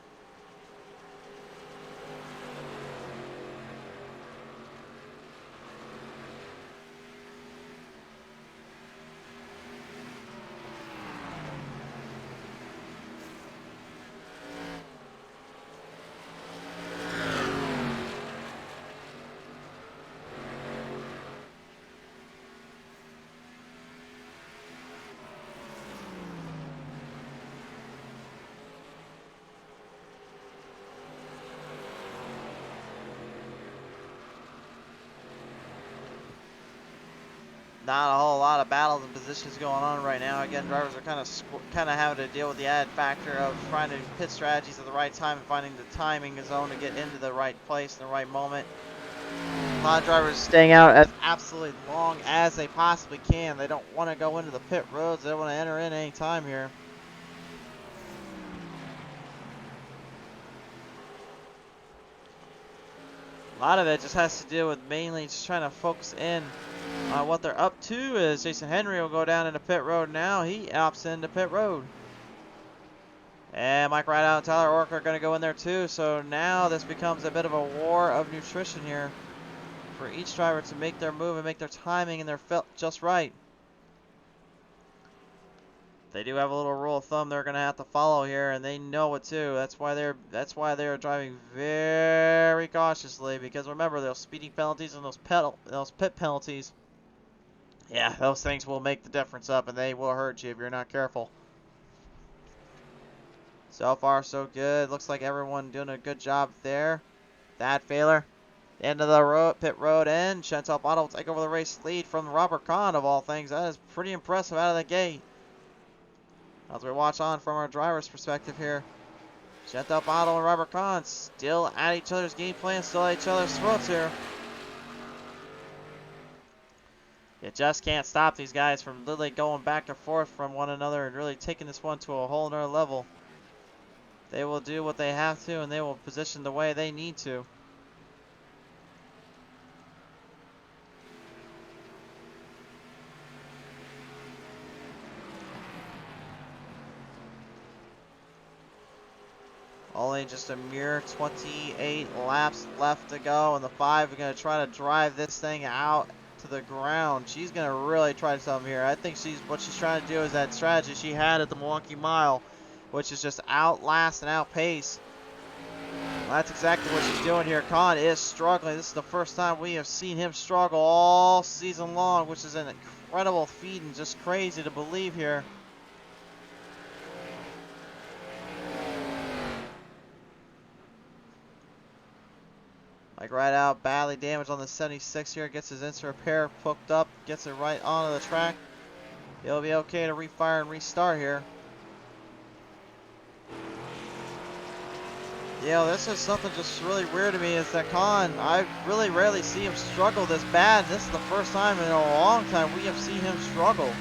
Not a whole lot of battles and positions going on right now. Again, drivers are kind of having to deal with the added factor of finding pit strategies at the right time and finding the timing zone to get into the right place in the right moment. A lot of drivers staying out as absolutely long as they possibly can. They don't want to go into the pit roads. They don't want to enter in any time here. A lot of it just has to do with mainly just trying to focus in on what they're up to. Is Jason Henry will go down into pit road now. He opts into pit road. And Mike Rideout and Tyler Ork are going to go in there too. So now this becomes a bit of a war of nutrition here for each driver to make their move and make their timing and their felt just right. They do have a little rule of thumb they're going to have to follow here, and they know it too. That's why they're driving very cautiously, because remember, those speeding penalties and those pit penalties, yeah, those things will make the difference up, and they will hurt you if you're not careful. So far, so good. Looks like everyone doing a good job there. That failure. End of the road, pit road end. Chantal Bottle will take over the race lead from Robert Kahn, of all things. That is pretty impressive out of the gate. As we watch on from our driver's perspective here, Chantal Bottle and Robert Kahn still at each other's game plan, still at each other's throats here. You just can't stop these guys from literally going back and forth from one another and really taking this one to a whole nother level. They will do what they have to, and they will position the way they need to. Only just a mere 28 laps left to go, and the 5 are going to try to drive this thing out to the ground. She's going to really try something here. I think what she's trying to do is that strategy she had at the Milwaukee Mile, which is just outlast and outpace. Well, that's exactly what she's doing here. Khan is struggling. This is the first time we have seen him struggle all season long, which is an incredible feat and just crazy to believe here. Like right out, badly damaged on the 76 here. Gets his instant repair hooked up, gets it right onto the track. He'll be okay to refire and restart here. Yeah, this is something just really weird to me, is that Khan, I really rarely see him struggle this bad. This is the first time in a long time we have seen him struggle.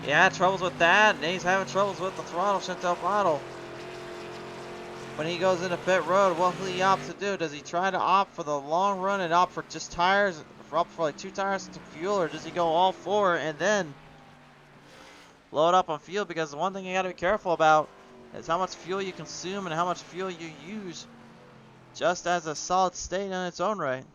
He had troubles with that, and he's having troubles with the throttle, Chantal Bottle. When he goes into pit road, what will he opt to do? Does he try to opt for the long run and opt for just tires, opt for like 2 tires and some fuel, or does he go all 4 and then load up on fuel? Because the one thing you got to be careful about is how much fuel you consume and how much fuel you use just as a solid state in its own right.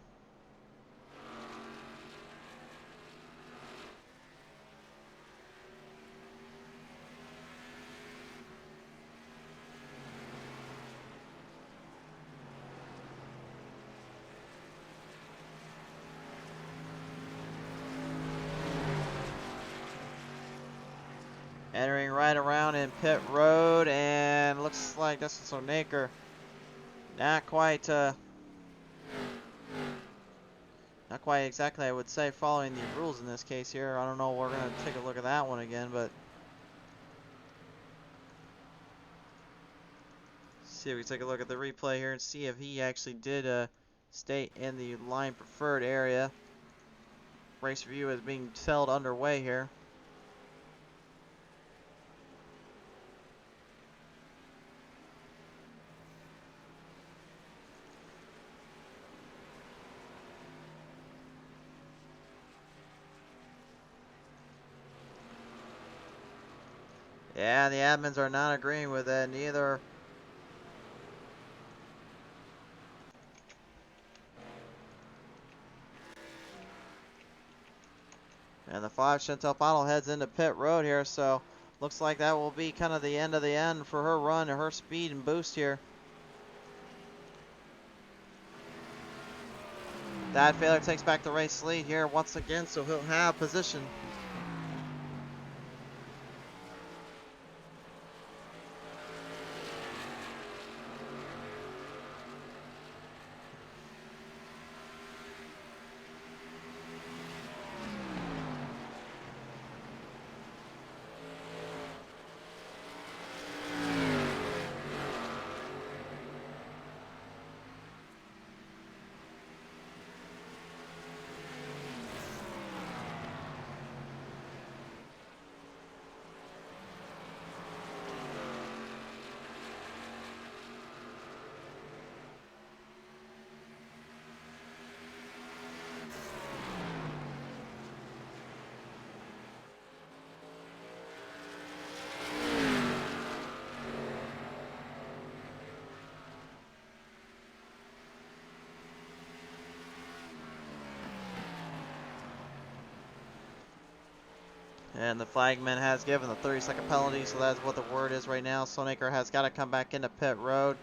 Entering right around in pit road, and looks like this is Sonaker. Not quite exactly, I would say, following the rules in this case here. I don't know, we're gonna take a look at that one again, but see if we take a look at the replay here and see if he actually did stay in the line preferred area. Race review is being held underway here. Yeah, the admins are not agreeing with it, neither. And the 5 Chantal Bottle heads into pit road here, so looks like that will be kind of the end for her run and her speed and boost here. That failure takes back the race lead here once again, so he'll have position. And the flagman has given the 30-second penalty, so that's what the word is right now. Sonaker has got to come back into pit road.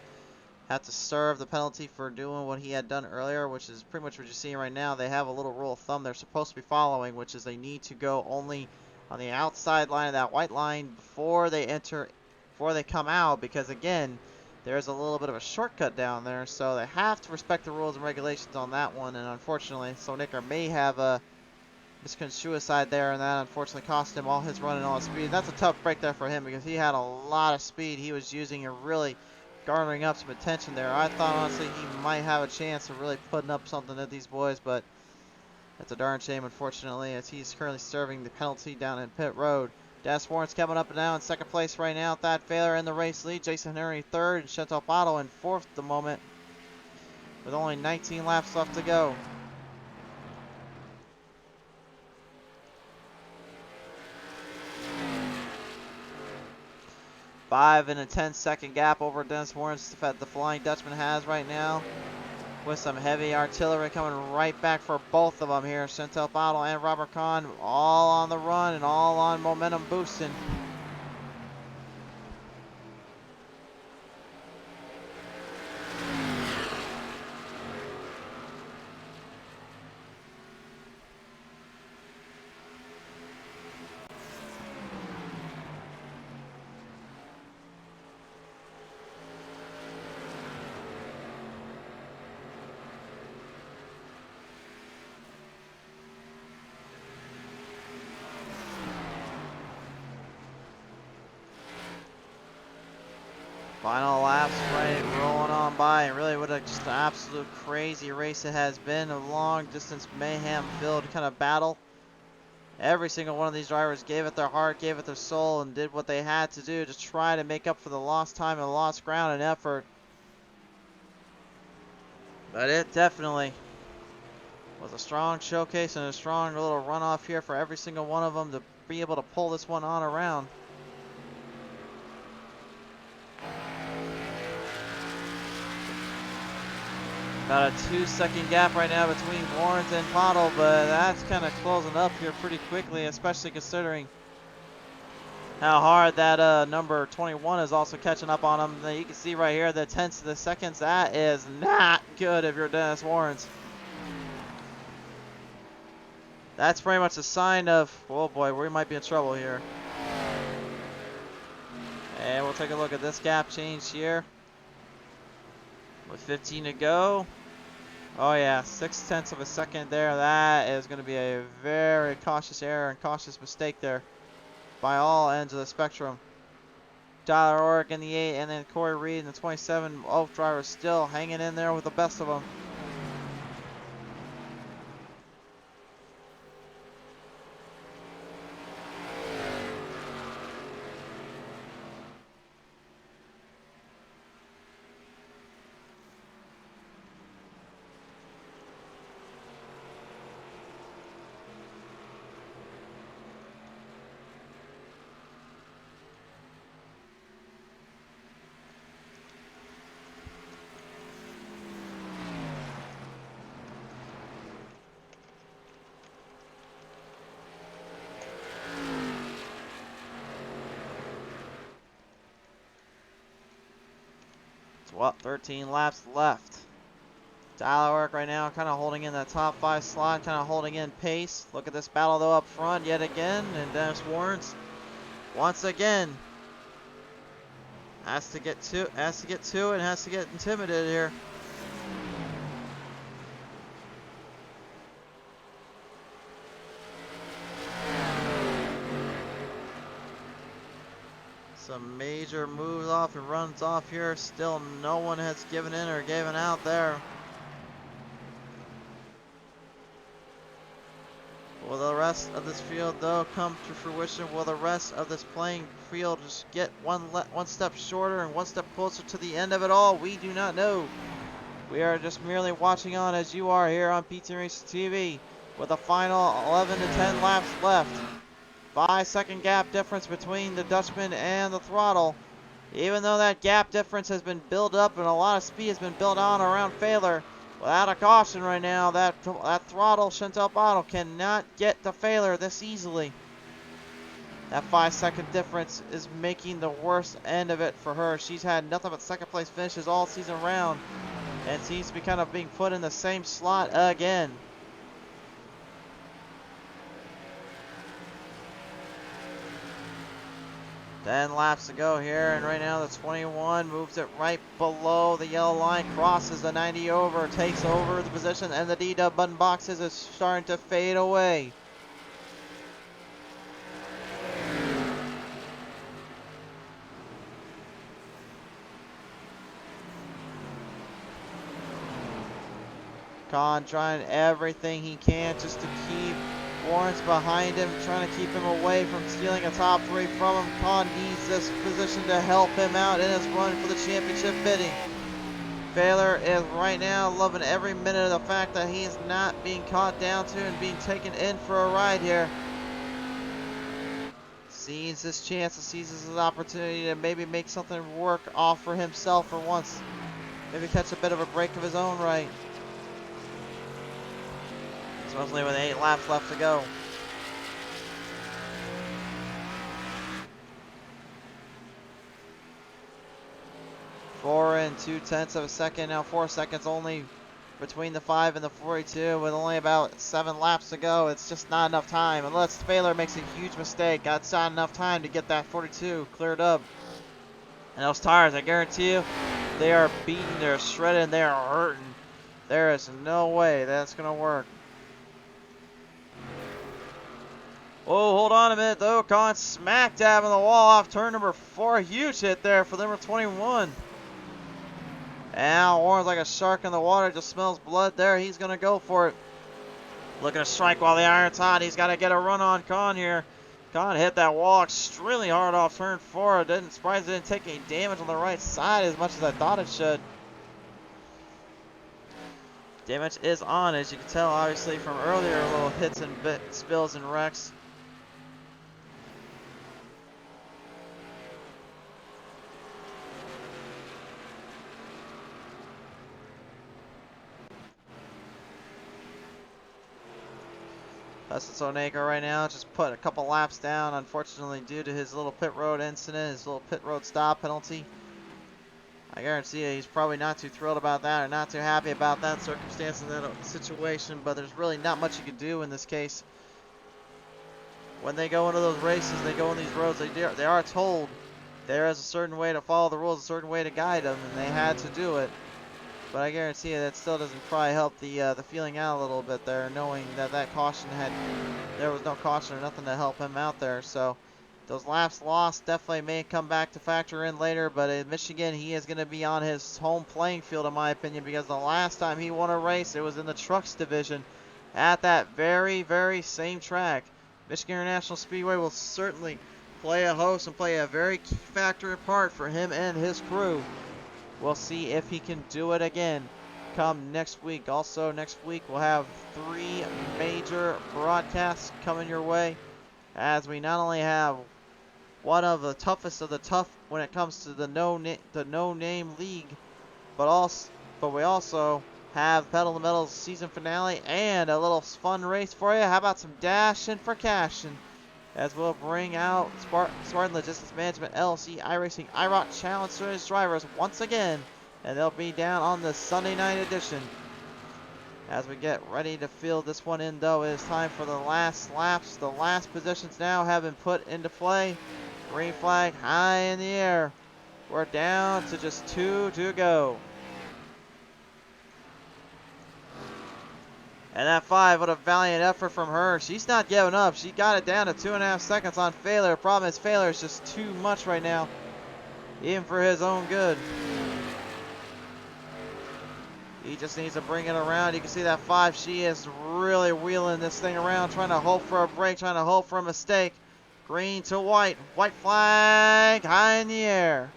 Have to serve the penalty for doing what he had done earlier, which is pretty much what you're seeing right now. They have a little rule of thumb they're supposed to be following, which is they need to go only on the outside line of that white line before they come out, because again, there's a little bit of a shortcut down there, so they have to respect the rules and regulations on that one. And unfortunately, Sonaker may have a misconstrued suicide there, and that unfortunately cost him all his run and all his speed. That's a tough break there for him, because he had a lot of speed he was using and really garnering up some attention there. I thought honestly he might have a chance of really putting up something at these boys, but That's a darn shame, unfortunately, as he's currently serving the penalty down in pit road. Dennis Warren's coming up and now in second place right now. Thad Failer in the race lead. Jason Henry third, and Chantal Pato in fourth at the moment, with only 19 laps left to go. Five and a 10-second gap over Dennis Warren's that the Flying Dutchman has right now, with some heavy artillery coming right back for both of them here. Chantal Pato and Robert Kahn all on the run and all on momentum boosting. Final laps, right, rolling on by. And really, what a just an absolute crazy race it has been. A long distance, mayhem-filled kind of battle. Every single one of these drivers gave it their heart, gave it their soul, and did what they had to do to try to make up for the lost time and lost ground and effort. But it definitely was a strong showcase and a strong little runoff here for every single one of them to be able to pull this one on around. About a 2-second gap right now between Warrens and Pato, but that's kind of closing up here pretty quickly, especially considering how hard that number 21 is also catching up on him. You can see right here the tenths of the seconds. That is not good if you're Dennis Warrens. That's pretty much a sign of, oh boy, we might be in trouble here. And we'll take a look at this gap change here. With 15 to go. Oh yeah, 0.6 of a second there. That is going to be a very cautious error and cautious mistake there by all ends of the spectrum. Tyler Orrick in the 8, and then Corey Reed in the 27. Both drivers still hanging in there with the best of them. What, 13 laps left. Tyler Orrick right now kind of holding in that top 5 slot, kind of holding in pace. Look at this battle though up front yet again, and Dennis Warrens once again has to get to it, and has to get intimidated here. Some major moves off and runs off here. Still no one has given in or given out there. Will the rest of this field though come to fruition? Will the rest of this playing field just get one step shorter and one step closer to the end of it all? We do not know. We are just merely watching on as you are here on PTM Racing TV with a final 11 to 10 laps left. 5-second gap difference between the Dutchman and the throttle. Even though that gap difference has been built up and a lot of speed has been built on around Failer, without a caution right now, that throttle Chantal Pato cannot get to Failer this easily. That 5-second difference is making the worst end of it for her. She's had nothing but second place finishes all season round and seems to be kind of being put in the same slot again. 10 laps to go here, and right now the 21 moves it right below the yellow line, crosses the 90 over, takes over the position, and the DeeDub Button Boxes is starting to fade away. Khan trying everything he can just to keep Warren's behind him, trying to keep him away from stealing a top 3 from him. Khan needs this position to help him out in his run for the championship bidding. Baylor is right now loving every minute of the fact that he is not being caught down to and being taken in for a ride here. Sees his chance, sees his opportunity to maybe make something work off for himself for once. Maybe catch a bit of a break of his own right. Especially with 8 laps left to go. Four and 2/10 of a second, now 4 seconds only between the 5 and the 42 with only about 7 laps to go. It's just not enough time. Unless Baylor makes a huge mistake, that's not enough time to get that 42 cleared up. And those tires, I guarantee you, they are beaten, they're shredded, and they are hurting. There is no way that's going to work. Oh, hold on a minute though. Khan smack dab on the wall off turn number 4. Huge hit there for number 21. Now Warren's like a shark in the water, just smells blood there. He's going to go for it. Looking to strike while the iron's hot. He's got to get a run on Khan here. Khan hit that wall extremely hard off turn 4. Surprised it didn't take any damage on the right side as much as I thought it should. Damage is on, as you can tell, obviously, from earlier little hits and spills and wrecks. Dustin Sonaker right now just put a couple laps down, unfortunately, due to his little pit road incident, his little pit road stop penalty. I guarantee you he's probably not too thrilled about that or not too happy about that circumstance in that situation, but there's really not much you can do in this case. When they go into those races, they go on these roads, they are told there is a certain way to follow the rules, a certain way to guide them, and they had to do it. But I guarantee you that still doesn't probably help the feeling out a little bit there, knowing that caution there was no caution or nothing to help him out there. So those laps lost definitely may come back to factor in later, but in Michigan he is going to be on his home playing field in my opinion, because the last time he won a race it was in the trucks division at that very, very same track. Michigan International Speedway will certainly play a host and play a very key factor in part for him and his crew. We'll see if he can do it again come next week. Also, next week we'll have 3 major broadcasts coming your way, as we not only have one of the toughest of the tough when it comes to the no-name league, but we also have Pedal to the Metal's season finale and a little fun race for you. How about some dashing for cashing? As we'll bring out Spartan Logistics Management LLC iRacing IROC Challenge Series drivers once again, and they'll be down on the Sunday night edition. As we get ready to fill this one in, though, it is time for the last laps. The last positions now have been put into play. Green flag high in the air. We're down to just 2 to go. And that 5, what a valiant effort from her. She's not giving up. She got it down to 2.5 seconds on Failure. The problem is Failure is just too much right now, even for his own good. He just needs to bring it around. You can see that 5, she is really wheeling this thing around, trying to hope for a break, trying to hope for a mistake. Green to white. White flag high in the air.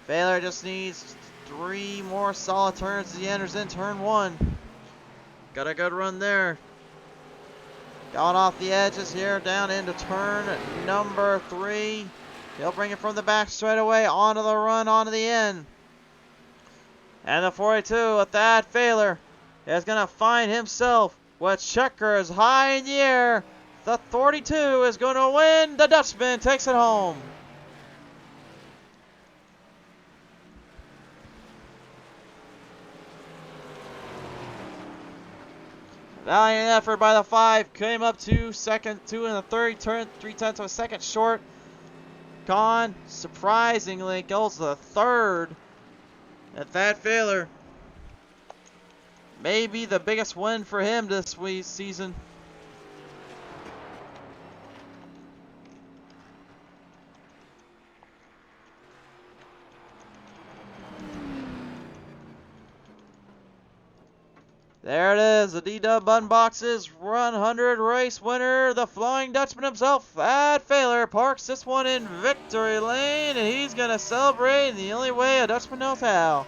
Failure just needs 3 more solid turns as he enters in turn 1. Got a good run there. Going off the edges here, down into turn number 3. He'll bring it from the back straight away, onto the run, onto the end. And the 42 with that Failure is going to find himself with checkers high in the air. The 42 is going to win. The Dutchman takes it home. Valiant effort by the 5. Came up 2 and a third turn, 3/10 of a second short. Khan surprisingly goes to the 3rd. At that Failure, maybe the biggest win for him this season. There it is, the DeeDub Button Boxes 100 race winner, the Flying Dutchman himself, Thad Failer, parks this one in victory lane, and he's going to celebrate the only way a Dutchman knows how.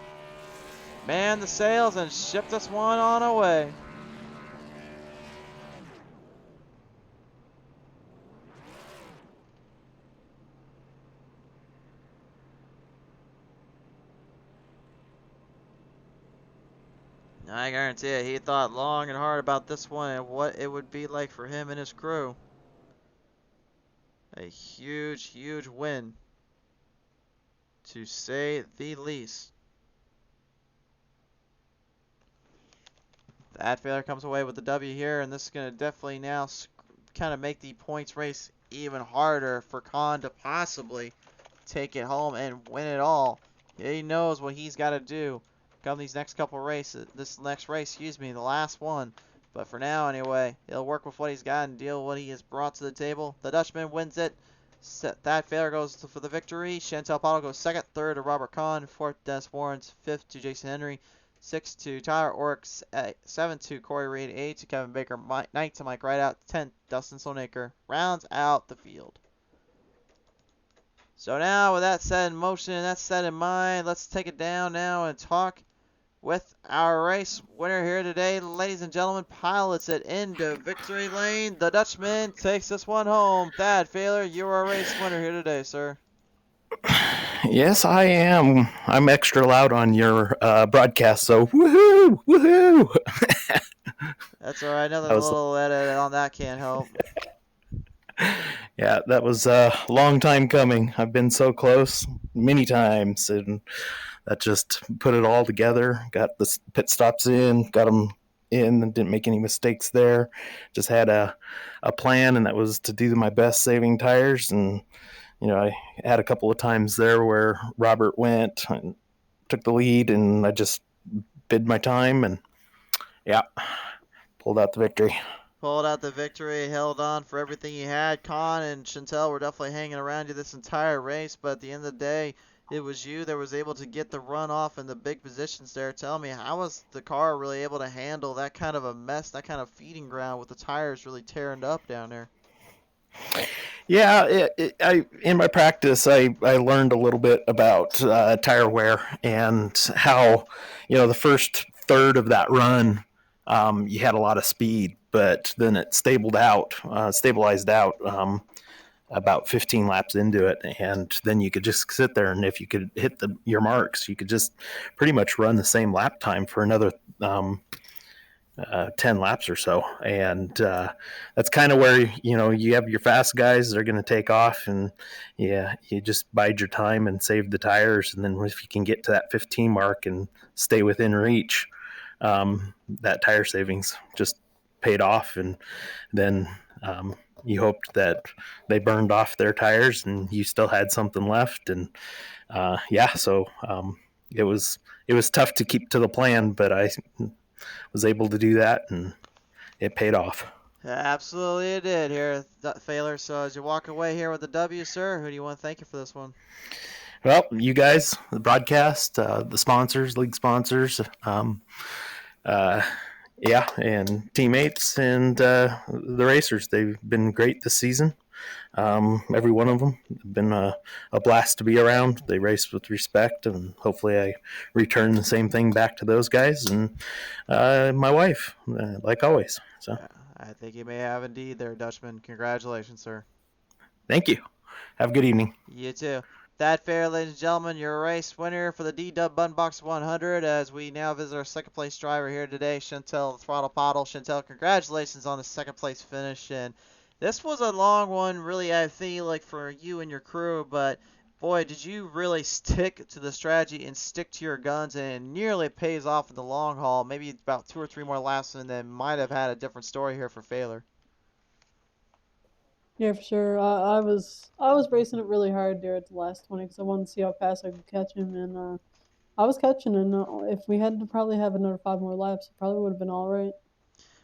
Man the sails and ship this one on away. I guarantee you, he thought long and hard about this one and what it would be like for him and his crew. A huge, huge win, to say the least. That Failure comes away with the W here, and this is going to definitely now kind of make the points race even harder for Khan to possibly take it home and win it all. He knows what he's got to do come these next couple races, this next race, the last one. But for now, anyway, he'll work with what he's got and deal with what he has brought to the table. The Dutchman wins it. That Failure goes for the victory. Chantel Pottle goes second, third to Robert Kahn, fourth Dennis Warrens, fifth to Jason Henry, sixth to Tyler Orks, seventh to Corey Reed, eighth to Kevin Baker, ninth to Mike Rideout, 10th Dustin Solnaker. Rounds out the field. So now, with that set in motion and that set in mind, let's take it down now and talk with our race winner here today. Ladies and gentlemen, pilots it into victory lane. The Dutchman takes this one home. Thad Failer, you are a race winner here today, sir. Yes, I am. I'm extra loud on your broadcast, so woohoo, woohoo. That's all right. Another little edit on that can't help. Yeah, that was a long time coming. I've been so close many times, and that just put it all together. Got the pit stops in, got them in, and didn't make any mistakes there. Just had a plan, and that was to do my best saving tires. And I had a couple of times there where Robert went and took the lead, and I just bid my time, and pulled out the victory. Pulled out the victory, held on for everything he had. Con and Chantel were definitely hanging around you this entire race, but at the end of the day, it was you that was able to get the run off in the big positions there. Tell me, how was the car really able to handle that kind of a mess, that kind of feeding ground with the tires really tearing up down there? Yeah, in my practice, I learned a little bit about tire wear and how, the first third of that run, you had a lot of speed, but then it stabilized out about 15 laps into it, and then you could just sit there, and if you could hit your marks, you could just pretty much run the same lap time for another 10 laps or so. And that's kind of where you have your fast guys that are going to take off, and you just bide your time and save the tires, and then if you can get to that 15 mark and stay within reach, that tire savings just paid off. And then you hoped that they burned off their tires and you still had something left. And so it was tough to keep to the plan, but I was able to do that, and it paid off. Absolutely it did here, Failer. So as you walk away here with the W, sir, who do you want to thank you for this one? Well, you guys, the broadcast, the sponsors, league sponsors, and teammates, and the racers. They've been great this season. Every one of them been a blast to be around. They race with respect, and hopefully I return the same thing back to those guys and my wife, like always. So I think you may have indeed there, Dutchman. Congratulations, sir. Thank you. Have a good evening. You too. That fair, ladies and gentlemen, your race winner for the DeeDub Button Box 100, as we now visit our second place driver here today, Chantel the Throttle Pottle. Chantel, congratulations on the second place finish. And this was a long one, really, I feel like, for you and your crew, but boy, did you really stick to the strategy and stick to your guns, and it nearly pays off in the long haul. Maybe about 2 or 3 more laps, and then might have had a different story here for Failer. Yeah, for sure. I was racing it really hard there at the last 20 because I wanted to see how fast I could catch him, and I was catching. And if we had to probably have another 5 more laps, it probably would have been all right.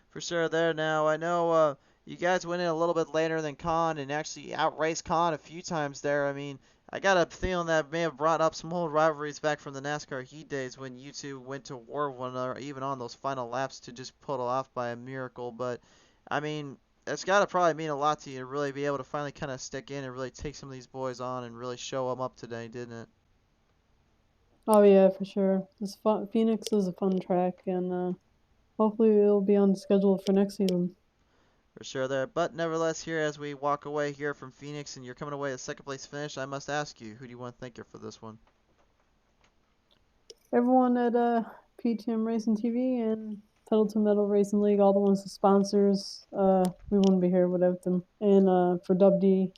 For sure there. Now, I know you guys went in a little bit later than Khan and actually outraced Khan a few times there. I mean, I got a feeling that may have brought up some old rivalries back from the NASCAR Heat days when you two went to war with one another, even on those final laps to just pull it off by a miracle. But, I mean, it's got to probably mean a lot to you to really be able to finally kind of stick in and really take some of these boys on and really show them up today, didn't it? Oh yeah, for sure. This fun, Phoenix is a fun track, and hopefully it'll be on the schedule for next season. For sure there. But nevertheless, here as we walk away here from Phoenix and you're coming away with second place finish, I must ask you, who do you want to thank here for this one? Everyone at PTM Racing TV and Pendleton Metal Racing League, all the ones the sponsors. We wouldn't be here without them. And for DeeDub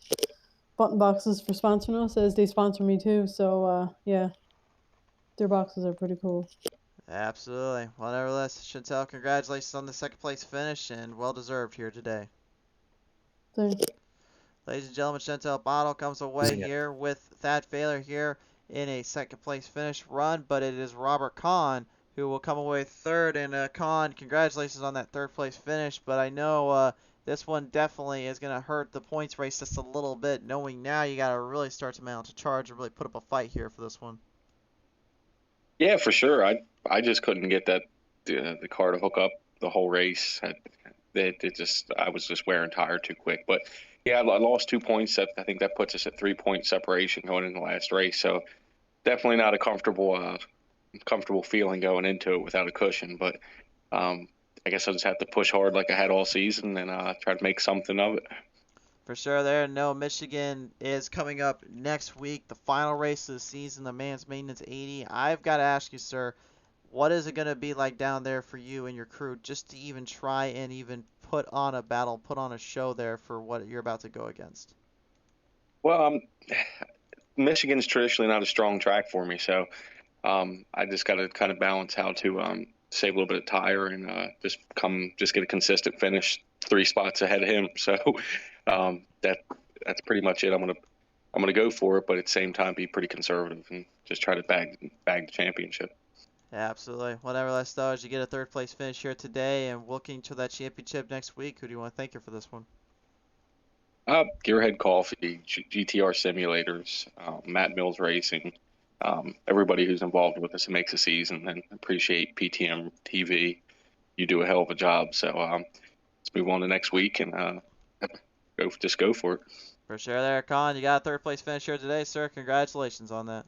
Button Boxes for sponsoring us, as they sponsor me too. So yeah, their boxes are pretty cool. Absolutely. Well, nevertheless, Chantel, congratulations on the second place finish and well deserved here today. Thanks. Ladies and gentlemen, Chantel Bottle comes away Yeah. here with Thad Failer here in a second place finish run, but it is Robert Kahn who will come away third. And Kahn, congratulations on that third place finish, but I know this one definitely is going to hurt the points race just a little bit, knowing now you got to really start to mount a charge and really put up a fight here for this one. Yeah, for sure. I just couldn't get the car to hook up the whole race. I was just wearing tired too quick. But yeah, I lost 2 points. I think that puts us at 3 point separation going into the last race. So definitely not a comfortable feeling going into it without a cushion. But I guess I just have to push hard like I had all season and try to make something of it. For sure there. No, Michigan is coming up next week, the final race of the season, the Man's Maintenance 80. I've got to ask you, sir, what is it going to be like down there for you and your crew just to even try and even put on a battle, put on a show there for what you're about to go against? Well, Michigan's traditionally not a strong track for me, so I just got to kind of balance how to save a little bit of tire and just get a consistent finish 3 spots ahead of him. So that's pretty much it. I'm gonna go for it, but at the same time be pretty conservative and just try to bag the championship. Absolutely. Well, nevertheless, though, as you get a third place finish here today and looking to that championship next week, who do you want to thank you for this one? Gearhead Coffee, GTR Simulators, Matt Mills Racing, everybody who's involved with us and makes a season, and appreciate PTM TV. You do a hell of a job. So let's move on to next week and go for it. For sure there, Con. You got a third place finish here today, sir. Congratulations on that.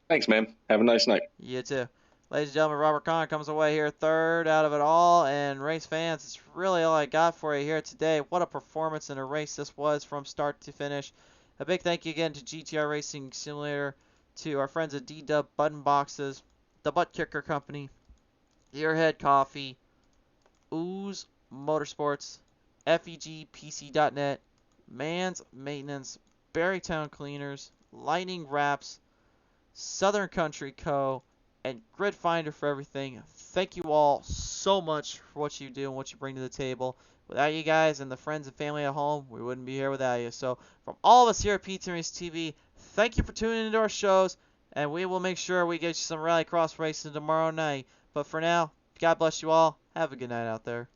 Thanks, man. Have a nice night. You too. Ladies and gentlemen, Robert Kahn comes away here third out of it all. And race fans, it's really all I got for you here today. What a performance in a race this was from start to finish. A big thank you again to GTR Racing Simulator, to our friends at DeeDub Button Boxes, the Butt Kicker Company, Earhead Coffee, Ooze Motorsports, FEGPC.net, Man's Maintenance, Berrytown Cleaners, Lightning Wraps, Southern Country Co., and Grid Finder for everything. Thank you all so much for what you do and what you bring to the table. Without you guys and the friends and family at home, we wouldn't be here without you. So from all of us here at PTM Racing TV, thank you for tuning into our shows, and we will make sure we get you some rallycross racing tomorrow night. But for now, God bless you all. Have a good night out there.